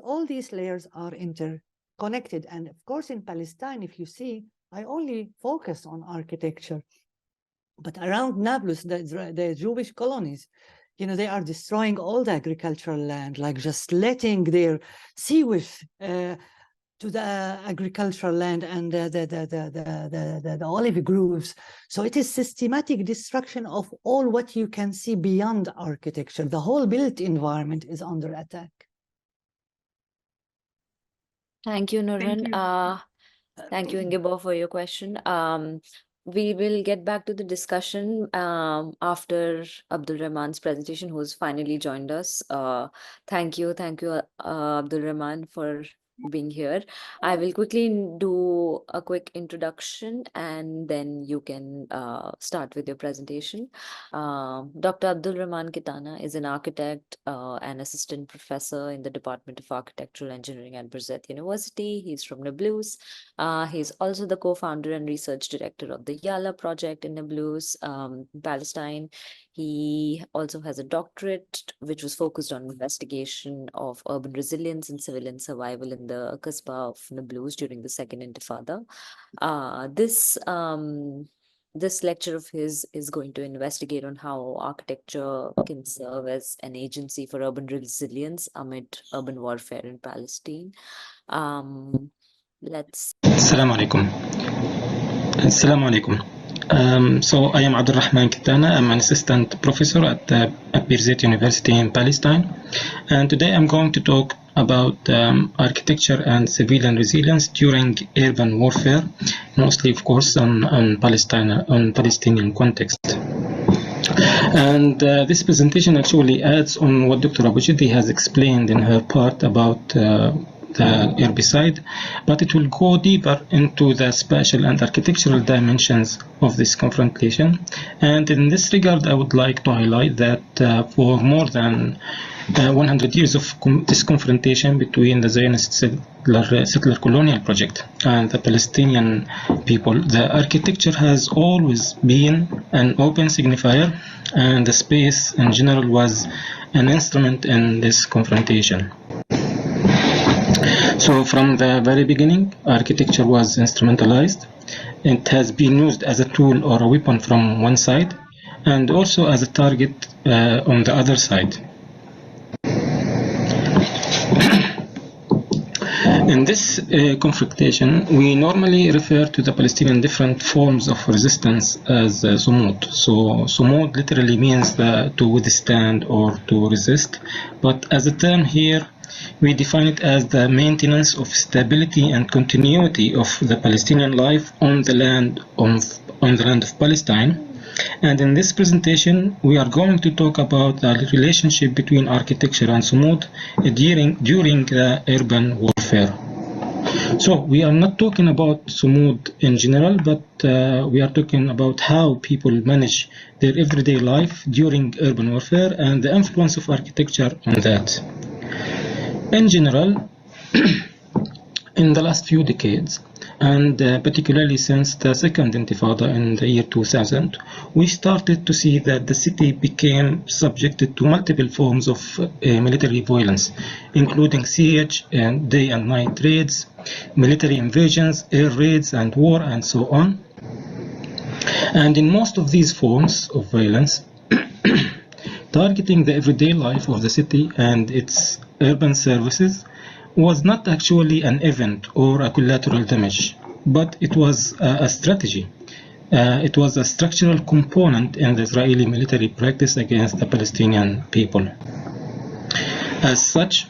all these layers are interconnected. And of course, in Palestine, if you see, I only focus on architecture, but around Nablus, the Jewish colonies, you know, they are destroying all the agricultural land, like just letting their sewage to the agricultural land and the olive groves. So it is systematic destruction of all what you can see beyond architecture. The whole built environment is under attack.
Thank you, Nurhan. Thank you, Ingeborg, for your question. We will get back to the discussion after Abdul Rahman's presentation, who's finally joined us. Thank you, Abdul Rahman, for being here. I will quickly do a quick introduction and then you can start with your presentation. Dr. Abdul Rahman Kitana is an architect and assistant professor in the Department of Architectural Engineering at Birzeit University. He's from Nablus. He's also the co-founder and research director of the Yala project in Nablus, Palestine. He also has a doctorate which was focused on investigation of urban resilience and civilian survival in the Qasbah of Nablus during the Second Intifada. This lecture of his is going to investigate on how architecture can serve as an agency for urban resilience amid urban warfare in Palestine.
Assalamu alaikum. Assalamu alaikum. So I am Abdul Rahman Kitana. I'm an assistant professor at Birzeit University in Palestine. And today I'm going to talk about architecture and civilian resilience during urban warfare, mostly, of course, on Palestinian context. And this presentation actually adds on what Dr. Abujidi has explained in her part about the herbicide, but it will go deeper into the spatial and architectural dimensions of this confrontation. And in this regard, I would like to highlight that for more than 100 years of this confrontation between the Zionist settler colonial project and the Palestinian people, the architecture has always been an open signifier, and the space in general was an instrument in this confrontation. So from the very beginning, architecture was instrumentalized. It has been used as a tool or a weapon from one side, and also as a target on the other side. In this confrontation, we normally refer to the Palestinian different forms of resistance as sumud. So sumud literally means to withstand or to resist, but as a term here, we define it as the maintenance of stability and continuity of the Palestinian life on the land of Palestine. And in this presentation, we are going to talk about the relationship between architecture and sumud during the urban warfare. So we are not talking about sumud in general, but we are talking about how people manage their everyday life during urban warfare and the influence of architecture on that. In general, in the last few decades, and particularly since the second intifada in the year 2000, we started to see that the city became subjected to multiple forms of military violence, including siege and day and night raids, military invasions, air raids, and war, and so on. And in most of these forms of violence, targeting the everyday life of the city and its urban services was not actually an event or a collateral damage, but it was a strategy. It was a structural component in the Israeli military practice against the Palestinian people. As such,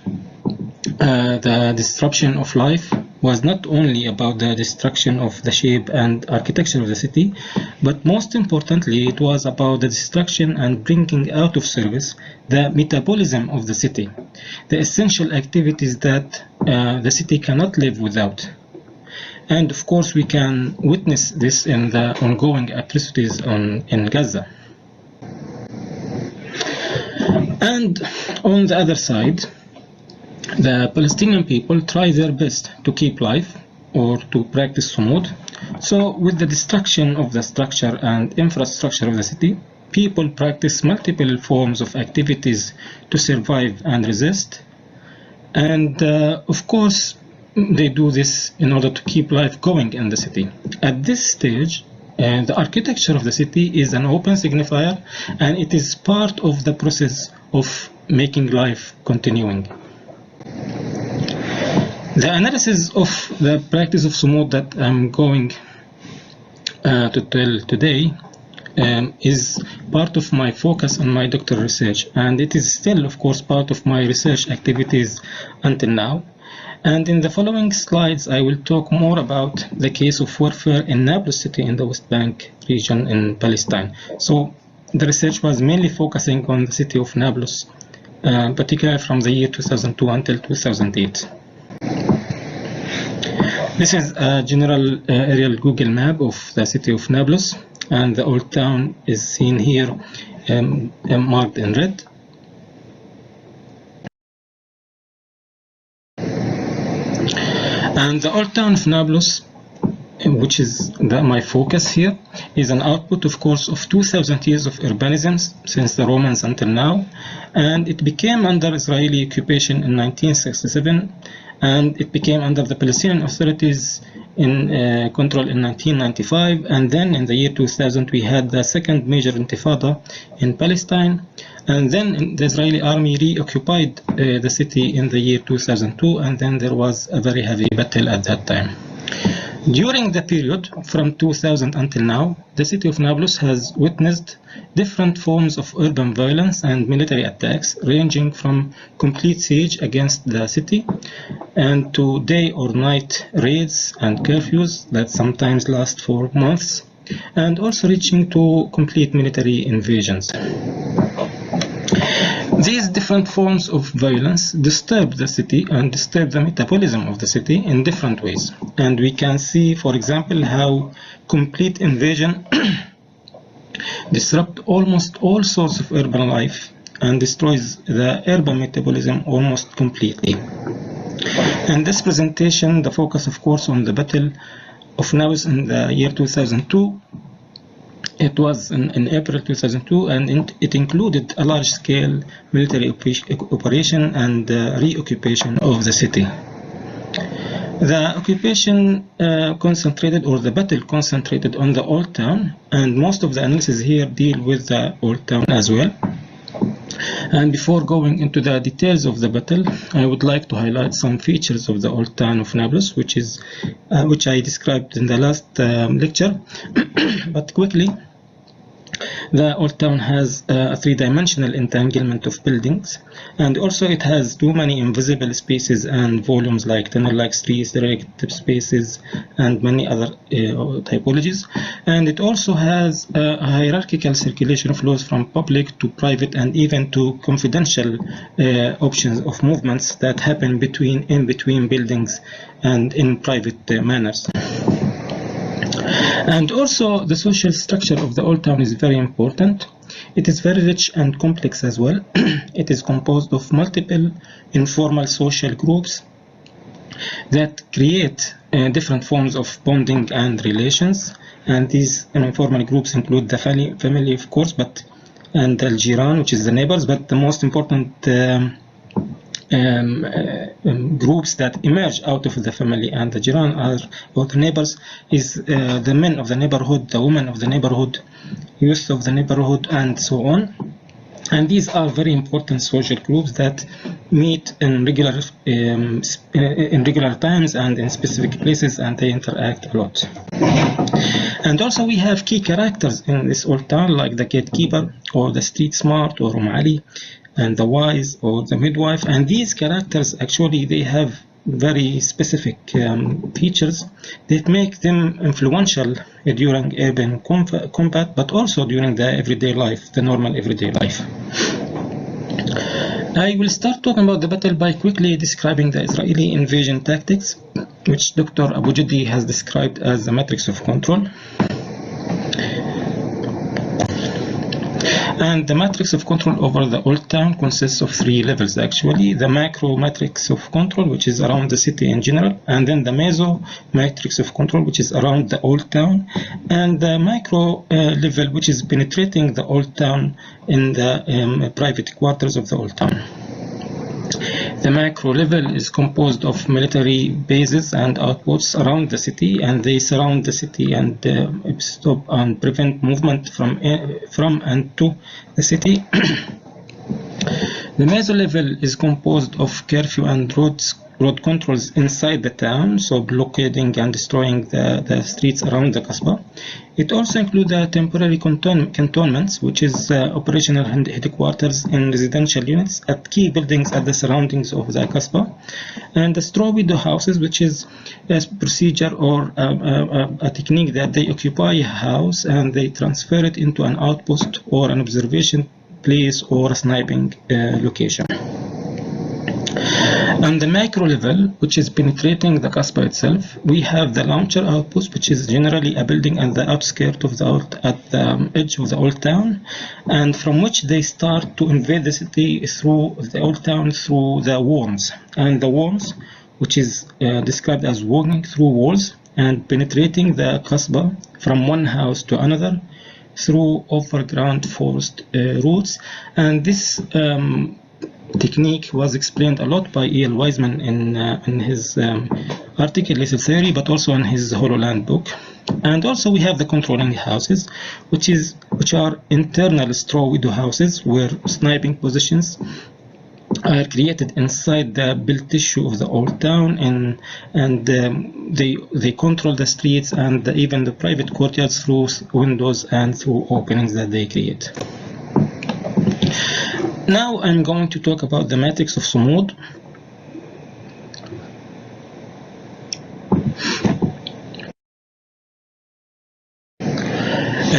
the disruption of life was not only about the destruction of the shape and architecture of the city, but most importantly, it was about the destruction and bringing out of service the metabolism of the city, the essential activities that the city cannot live without. And of course, we can witness this in the ongoing atrocities in Gaza. And on the other side, the Palestinian people try their best to keep life or to practice sumud. So with the destruction of the structure and infrastructure of the city, people practice multiple forms of activities to survive and resist. And of course, they do this in order to keep life going in the city. At this stage, the architecture of the city is an open signifier, and it is part of the process of making life continuing. The analysis of the practice of sumud that I'm going to tell today is part of my focus on my doctoral research, and it is still, of course, part of my research activities until now. And in the following slides, I will talk more about the case of warfare in Nablus city in the West Bank region in Palestine. So the research was mainly focusing on the city of Nablus, particularly from the year 2002 until 2008. This is a general aerial Google map of the city of Nablus, and the Old Town is seen here marked in red. And the Old Town of Nablus, which is my focus here, is an output, of course, of 2,000 years of urbanism since the Romans until now, and it became under Israeli occupation in 1967, and it became under the Palestinian authorities in control in 1995, and then in the year 2000 we had the second major intifada in Palestine, and then the Israeli army reoccupied the city in the year 2002, and then there was a very heavy battle at that time. During the period from 2000 until now, the city of Nablus has witnessed different forms of urban violence and military attacks, ranging from complete siege against the city and to day or night raids and curfews that sometimes last for months, and also reaching to complete military invasions. These different forms of violence disturb the city and disturb the metabolism of the city in different ways. And we can see, for example, how complete invasion disrupts almost all sorts of urban life and destroys the urban metabolism almost completely. In this presentation, the focus, of course, on the Battle of Nablus in the year 2002. It was in April 2002, and it included a large-scale military operation and reoccupation of the city. The occupation concentrated, or the battle concentrated on the Old Town, and most of the analysis here deal with the Old Town as well. And before going into the details of the battle, I would like to highlight some features of the Old Town of Nablus, which I described in the last lecture. But quickly, the Old Town has a three-dimensional entanglement of buildings, and also it has too many invisible spaces and volumes like tunnel-like streets, direct spaces, and many other typologies. And it also has a hierarchical circulation flows from public to private and even to confidential options of movements that happen in between buildings and in private manners. And also the social structure of the Old Town is very important. It is very rich and complex as well. It is composed of multiple informal social groups that create different forms of bonding and relations. And these informal groups include the family of course, and the Jiran, which is the neighbors, but the most important groups that emerge out of the family and the Jiran or the neighbors is the men of the neighborhood, the women of the neighborhood, youth of the neighborhood, and so on. And these are very important social groups that meet in regular times and in specific places, and they interact a lot. And also we have key characters in this Old Town, like the gatekeeper or the street smart or Ali, and the wise or the midwife. And these characters actually they have very specific features that make them influential during urban combat, but also during the everyday life, the normal everyday life. I will start talking about the battle by quickly describing the Israeli invasion tactics, which Dr. Abujidi has described as the matrix of control. And the matrix of control over the Old Town consists of three levels actually. The macro matrix of control, which is around the city in general, and then the meso matrix of control, which is around the Old Town, and the micro level, which is penetrating the Old Town in the private quarters of the Old Town. The macro level is composed of military bases and outposts around the city, and they surround the city and stop and prevent movement from and to the city. The meso level is composed of curfew and road controls inside the town, so blockading and destroying the streets around the Qasbah. It also includes the temporary cantonments, which is operational headquarters in residential units at key buildings at the surroundings of the Qasbah, and the straw widow houses, which is a procedure or a technique that they occupy a house and they transfer it into an outpost or an observation place or a sniping location. On the macro level, which is penetrating the Qasbah itself, we have the launcher outpost, which is generally a building at the outskirts of at the edge of the Old Town, and from which they start to invade the city through the Old Town through the worms. And the worms, which is described as walking through walls and penetrating the Qasbah from one house to another through overground forest routes. And this technique was explained a lot by E.L. Wiseman in his article Lethal Theory, but also in his Hololand book. And also we have the controlling houses, which are internal straw widow houses where sniping positions are created inside the built tissue of the Old Town, and they control the streets and even the private courtyards through windows and through openings that they create. Now I'm going to talk about the matrix of Sumud.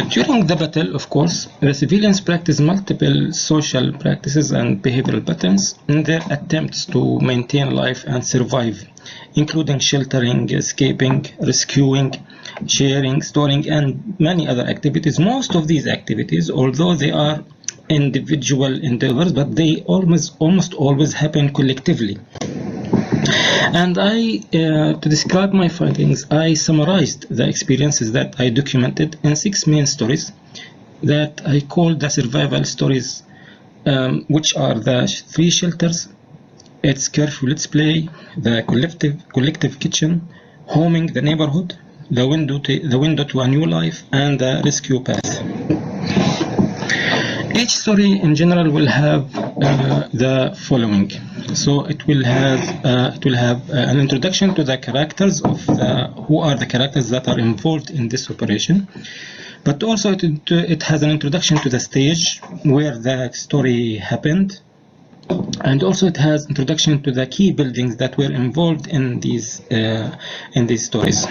During the battle, of course, the civilians practice multiple social practices and behavioral patterns in their attempts to maintain life and survive, including sheltering, escaping, rescuing, sharing, storing, and many other activities. Most of these activities, although they are individual endeavors, but they almost always happen collectively. And to describe my findings, I summarized the experiences that I documented in 6 main stories that I called the survival stories, which are the 3 shelters, its curfew let's play, the collective kitchen, homing the neighborhood, the window to a new life, and the rescue path. each story in general will have the following. So it will have an introduction to the characters of who are the characters that are involved in this operation, but also it has an introduction to the stage where the story happened, and also it has introduction to the key buildings that were involved in these stories.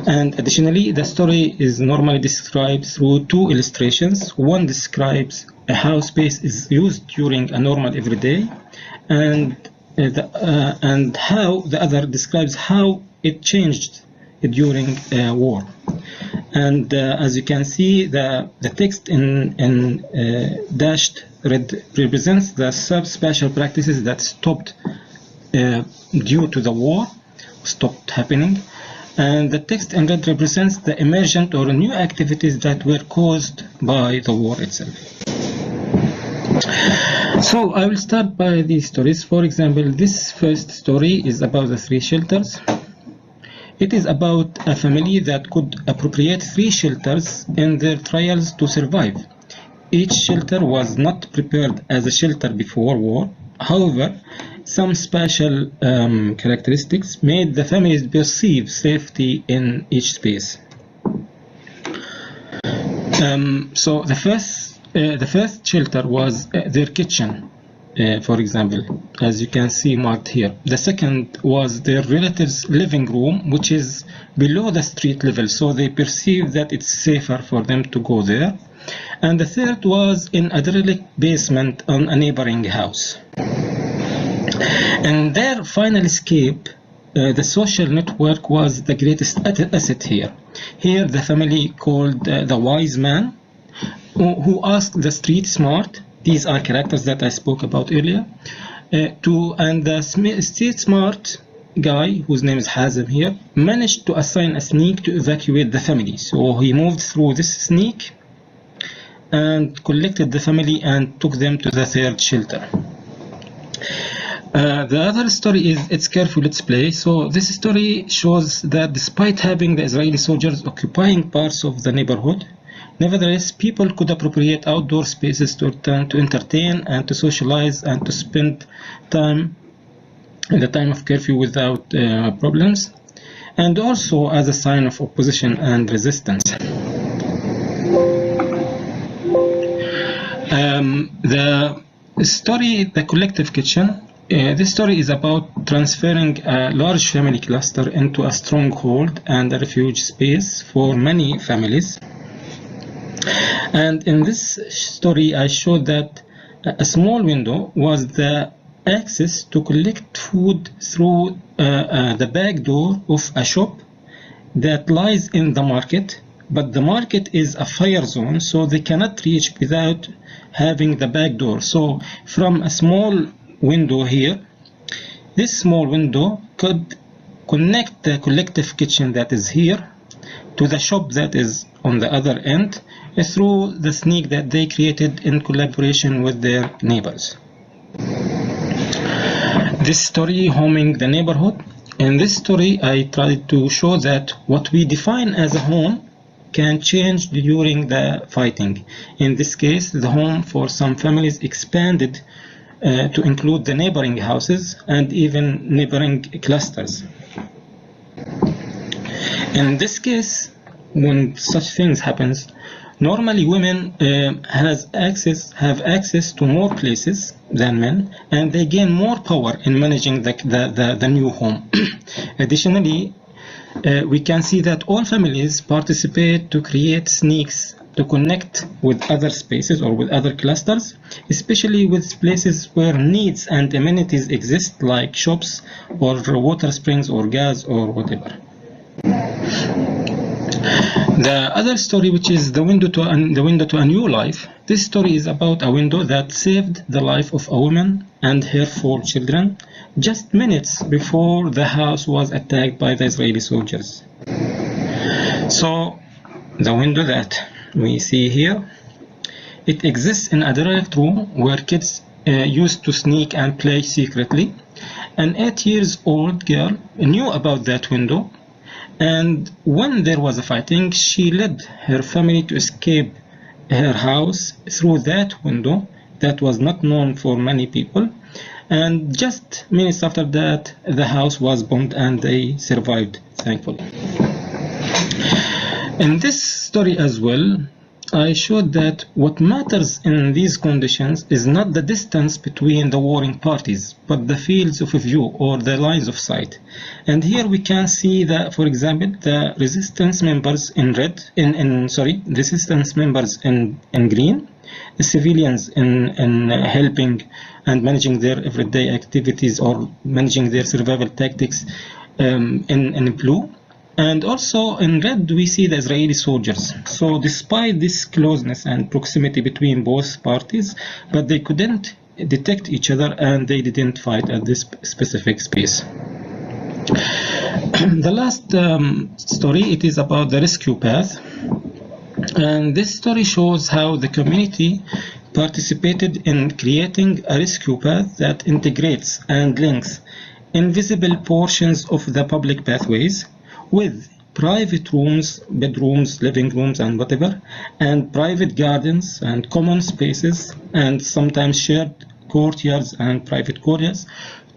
And additionally, the story is normally described through two illustrations. One describes how space is used during a normal everyday, and how the other describes how it changed during war. And as you can see, the text in dashed red represents the subspatial practices that stopped due to the war, stopped happening. And the text in red represents the emergent or new activities that were caused by the war itself. So I will start by these stories. For example, this first story is about the 3 shelters. It is about a family that could appropriate 3 shelters in their trials to survive. Each shelter was not prepared as a shelter before war. However, some special characteristics made the families perceive safety in each space. So the first shelter was their kitchen, for example, as you can see marked here. The second was their relatives' living room, which is below the street level, so they perceive that it's safer for them to go there. And the third was in a derelict basement on a neighboring house. In their final escape, the social network was the greatest asset here. Here, the family called the wise man, who asked the street smart, these are characters that I spoke about earlier, and the street smart guy, whose name is Hazem here, managed to assign a sneak to evacuate the family. So he moved through this sneak and collected the family and took them to the third shelter. The other story is its careful display. So this story shows that despite having the Israeli soldiers occupying parts of the neighborhood, nevertheless, people could appropriate outdoor spaces to entertain and to socialize and to spend time in the time of curfew without problems, and also as a sign of opposition and resistance. The story, The Collective Kitchen, this story is about transferring a large family cluster into a stronghold and a refuge space for many families. And in this story, I showed that a small window was the access to collect food through the back door of a shop that lies in the market, but the market is a fire zone, so they cannot reach without having the back door. So from a small window here, this small window could connect the collective kitchen that is here to the shop that is on the other end through the sneak that they created in collaboration with their neighbors. This story, Homing the Neighborhood. In this story, I tried to show that what we define as a home can change during the fighting. In this case, the home for some families expanded to include the neighboring houses and even neighboring clusters. In this case, when such things happens, normally women have access to more places than men, and they gain more power in managing the new home. Additionally, we can see that all families participate to create sneaks to connect with other spaces or with other clusters, especially with places where needs and amenities exist, like shops or water springs or gas or whatever. The other story, which is the window to a new life, this story is about a window that saved the life of a woman and her 4 children just minutes before the house was attacked by the Israeli soldiers. So the window that we see here, it exists in a derelict room where kids used to sneak and play secretly. An 8-year-old girl knew about that window, and when there was a fighting, she led her family to escape her house through that window that was not known for many people. And just minutes after that, the house was bombed and they survived, thankfully. In this story as well, I showed that what matters in these conditions is not the distance between the warring parties, but the fields of view or the lines of sight. And here we can see that, for example, the resistance members in red, resistance members in green, the civilians in helping and managing their everyday activities or managing their survival tactics in blue. And also in red, we see the Israeli soldiers. So despite this closeness and proximity between both parties, but they couldn't detect each other and they didn't fight at this specific space. The last story, it is about the rescue path. And this story shows how the community participated in creating a rescue path that integrates and links invisible portions of the public pathways with private rooms, bedrooms, living rooms, and whatever, and private gardens and common spaces, and sometimes shared courtyards and private courtyards,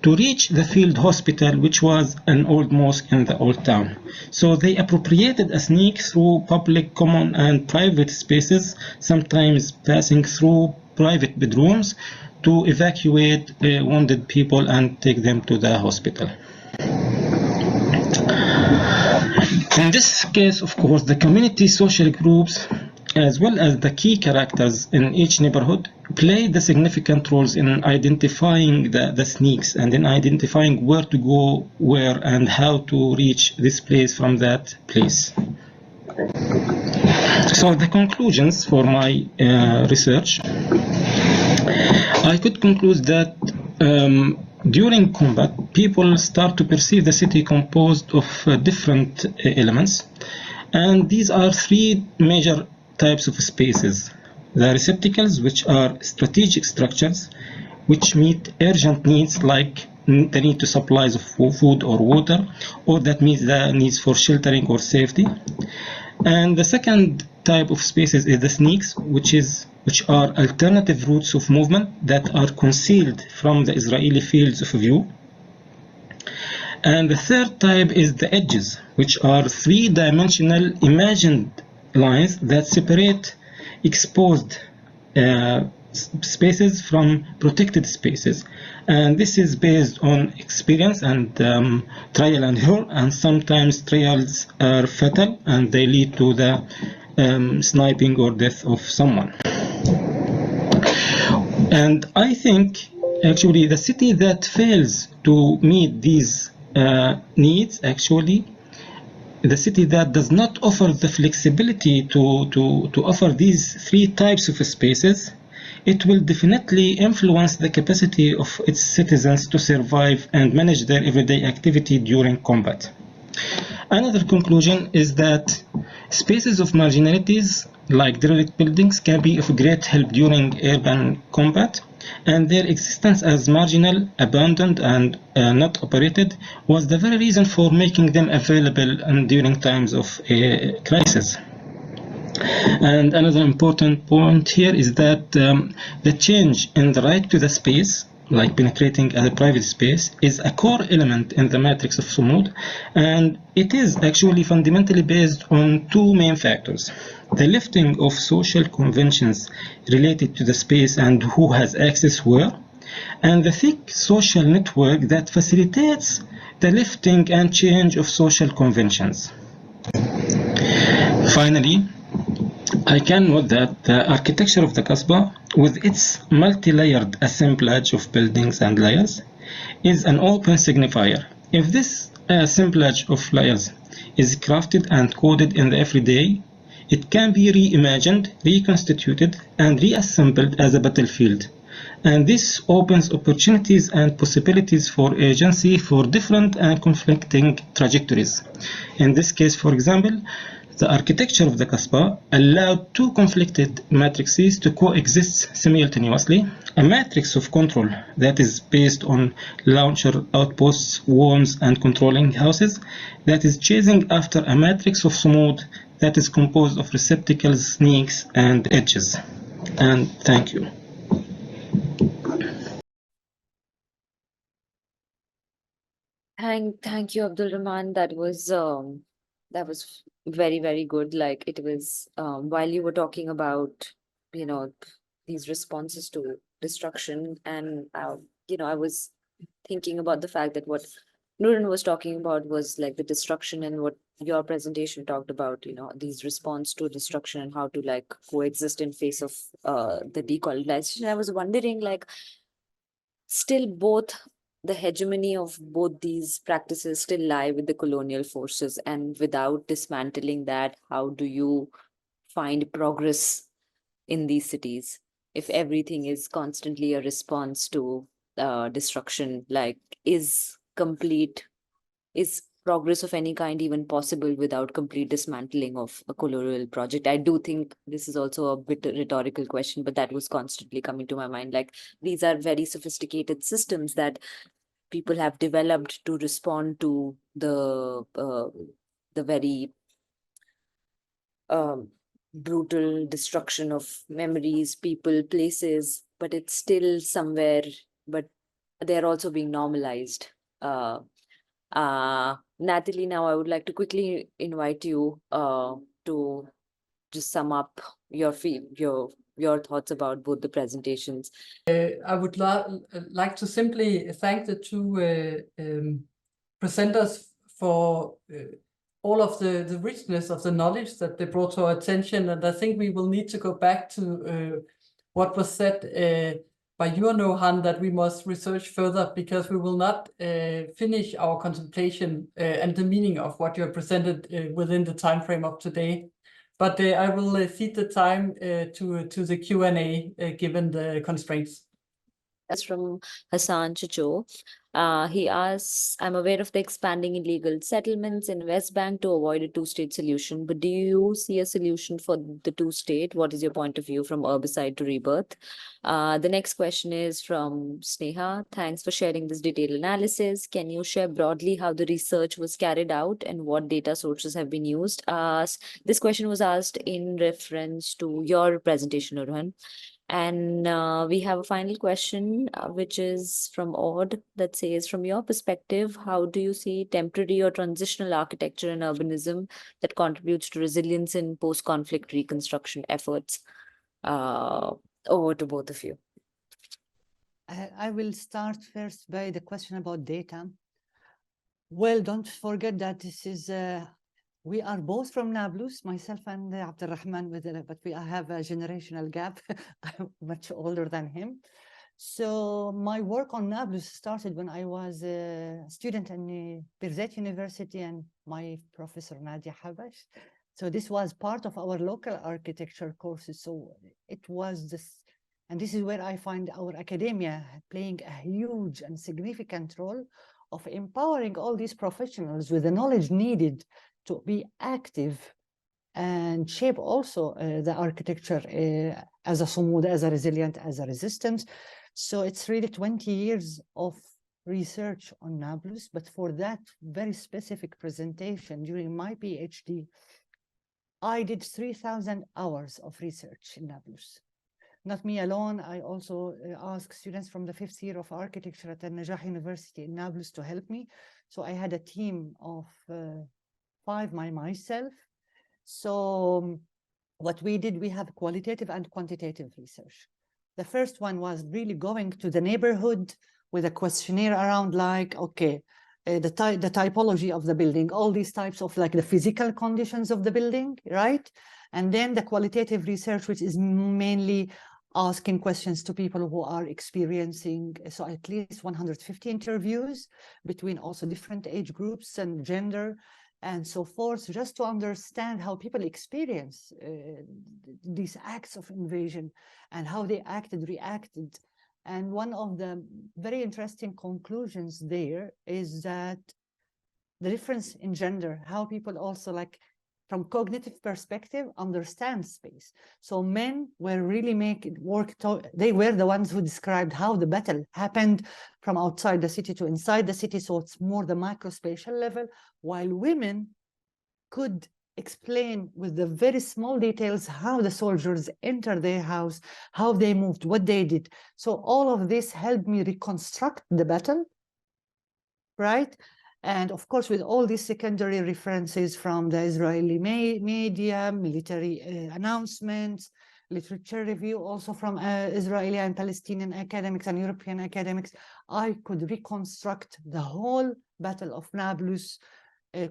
to reach the field hospital, which was an old mosque in the old town. So they appropriated a sneak through public, common, and private spaces, sometimes passing through private bedrooms to evacuate wounded people and take them to the hospital. In this case, of course, the community social groups, as well as the key characters in each neighborhood, played the significant roles in identifying the sneaks and in identifying where to go, where, and how to reach this place from that place. So the conclusions for my research, I could conclude that during combat, people start to perceive the city composed of different elements, and these are three major types of spaces. The receptacles, which are strategic structures, which meet urgent needs like the need to supplies of food or water, or that meets the needs for sheltering or safety. And the second type of spaces is the sneaks, which are alternative routes of movement that are concealed from the Israeli fields of view. And the third type is the edges, which are three-dimensional imagined lines that separate exposed spaces from protected spaces. And this is based on experience and trial and error, and sometimes trials are fatal and they lead to the sniping or death of someone. And I think actually the city that fails to meet these needs, actually the city that does not offer the flexibility to offer these three types of spaces, it will definitely influence the capacity of its citizens to survive and manage their everyday activity during combat. Another conclusion is that spaces of marginalities like derelict buildings can be of great help during urban combat, and their existence as marginal, abandoned, and not operated was the very reason for making them available during times of crisis. And another important point here is that the change in the right to the space, like penetrating a private space, is a core element in the matrix of Sumud, and it is actually fundamentally based on two main factors: the lifting of social conventions related to the space and who has access where, and the thick social network that facilitates the lifting and change of social conventions. Finally, I can note that the architecture of the Kasbah, with its multi-layered assemblage of buildings and layers, is an open signifier. If this assemblage of layers is crafted and coded in the everyday, it can be reimagined, reconstituted, and reassembled as a battlefield. And this opens opportunities and possibilities for agency for different and conflicting trajectories. In this case, for example, the architecture of the Kasbah allowed two conflicted matrices to coexist simultaneously: a matrix of control that is based on launcher outposts, worms, and controlling houses that is chasing after a matrix of Sumud that is composed of receptacles, sneaks, and edges. And thank you.
Thank you, Abdul Rahman. That was very, very good. Like it was while you were talking about, you know, these responses to destruction, and I was thinking about the fact that what Nurhan was talking about was like the destruction, and what your presentation talked about, you know, these response to destruction and how to like coexist in face of the decolonization. I was wondering, like, still both the hegemony of both these practices still lie with the colonial forces, and without dismantling that, how do you find progress in these cities if everything is constantly a response to destruction? Like, is progress of any kind even possible without complete dismantling of a colonial project? I do think this is also a bit rhetorical question, but that was constantly coming to my mind. Like, these are very sophisticated systems that people have developed to respond to the very brutal destruction of memories, people, places, but it's still somewhere, but they're also being normalized. Natalie, now I would like to quickly invite you to just sum up your thoughts about both the presentations.
I would like to simply thank the two presenters for all of the richness of the knowledge that they brought to our attention. And I think we will need to go back to what was said by you, Nurhan, that we must research further, because we will not finish our contemplation and the meaning of what you have presented within the time frame of today. But I will cede the time to the Q&A given the constraints.
That's from Hassan Chicho. He asks, I'm aware of the expanding illegal settlements in West Bank to avoid a two-state solution, but do you see a solution for the two-state? What is your point of view from herbicide to rebirth? The next question is from Sneha. Thanks for sharing this detailed analysis. Can you share broadly how the research was carried out and what data sources have been used? This question was asked in reference to your presentation, Nurhan. And we have a final question, which is from Odd, that says, from your perspective, how do you see temporary or transitional architecture and urbanism that contributes to resilience in post-conflict reconstruction efforts? Over to both of you.
I will start first by the question about data. Well, don't forget that this is we are both from Nablus, myself and Abdurrahman, but we have a generational gap. I'm much older than him. So my work on Nablus started when I was a student in Birzeit University and my professor Nadia Habash. So this was part of our local architecture courses. So it was this, and this is where I find our academia playing a huge and significant role of empowering all these professionals with the knowledge needed to be active and shape also the architecture as a sumud, as a resilient, as a resistance. So it's really 20 years of research on Nablus, but for that very specific presentation during my PhD, I did 3,000 hours of research in Nablus. Not me alone, I also asked students from the 5th year of architecture at Al-Najah University in Nablus to help me. So I had a team of 5 myself. So what we did, we have qualitative and quantitative research. The first one was really going to the neighborhood with a questionnaire around, like, okay, the typology of the building, all these types of like the physical conditions of the building, right? And then the qualitative research, which is mainly asking questions to people who are experiencing, so at least 150 interviews between also different age groups and gender and so forth, just to understand how people experience these acts of invasion and how they reacted. And one of the very interesting conclusions there is that the difference in gender, how people also, like, from cognitive perspective, understand space. So men were really making work, they were the ones who described how the battle happened from outside the city to inside the city. So it's more the microspatial level, while women could explain with the very small details how the soldiers enter their house, how they moved, what they did. So all of this helped me reconstruct the battle, right? And of course, with all these secondary references from the Israeli media, military announcements, literature review, also from Israeli and Palestinian academics and European academics, I could reconstruct the whole Battle of Nablus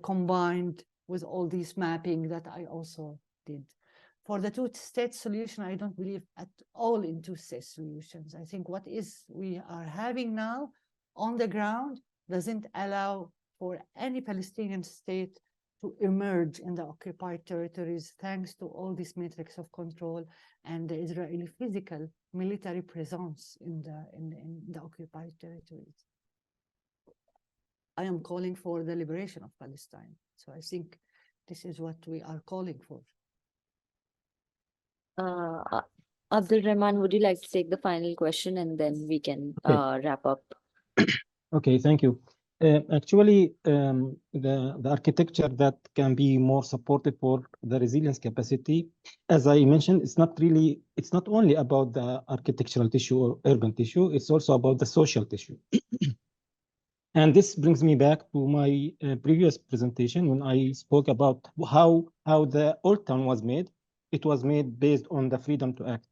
combined with all these mapping that I also did. For the two-state solution, I don't believe at all in two-state solutions. I think what we are having now on the ground doesn't allow for any Palestinian state to emerge in the occupied territories, thanks to all this matrix of control and the Israeli physical military presence in the occupied territories. I am calling for the liberation of Palestine. So I think this is what we are calling for.
Abdul Rahman, would you like to take the final question and then we can wrap up?
Okay, thank you. Actually, the architecture that can be more supportive for the resilience capacity, as I mentioned, it's not only about the architectural tissue or urban tissue, it's also about the social tissue. And this brings me back to my previous presentation when I spoke about how the Old Town was made. It was made based on the freedom to act.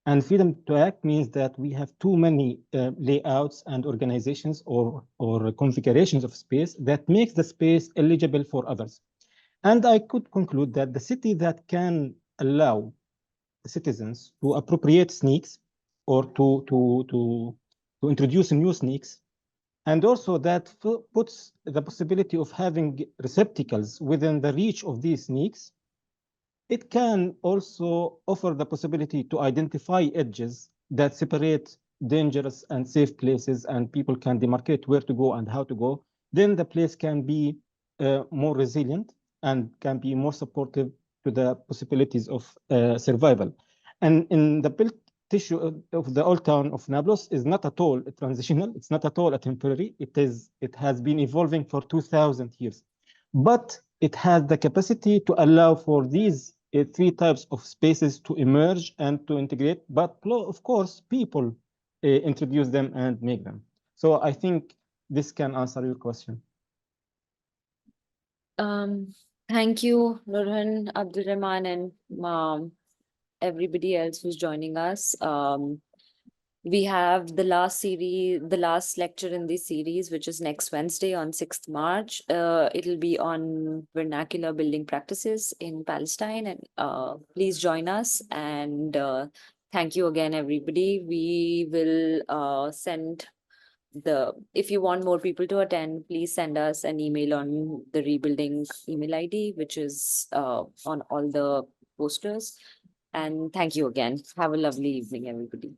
And freedom to act means that we have too many layouts and organizations or configurations of space that makes the space eligible for others. And I could conclude that the city that can allow the citizens to appropriate sneaks or to introduce new sneaks, and also that puts the possibility of having receptacles within the reach of these sneaks, it can also offer the possibility to identify edges that separate dangerous and safe places, and people can demarcate where to go and how to go. Then the place can be more resilient and can be more supportive to the possibilities of survival. And in the built tissue of the Old Town of Nablus is not at all transitional. It's not at all a temporary. It has been evolving for 2,000 years. But it has the capacity to allow for these three types of spaces to emerge and to integrate. But of course, people introduce them and make them. So I think this can answer your question.
Thank you, Nurhan, Abdul Rahman, and everybody else who's joining us. We have the last lecture in this series, which is next Wednesday on 6th March. It'll be on vernacular building practices in Palestine. And please join us. And thank you again, everybody. We will send if you want more people to attend, please send us an email on the rebuilding email ID, which is on all the posters. And thank you again. Have a lovely evening, everybody.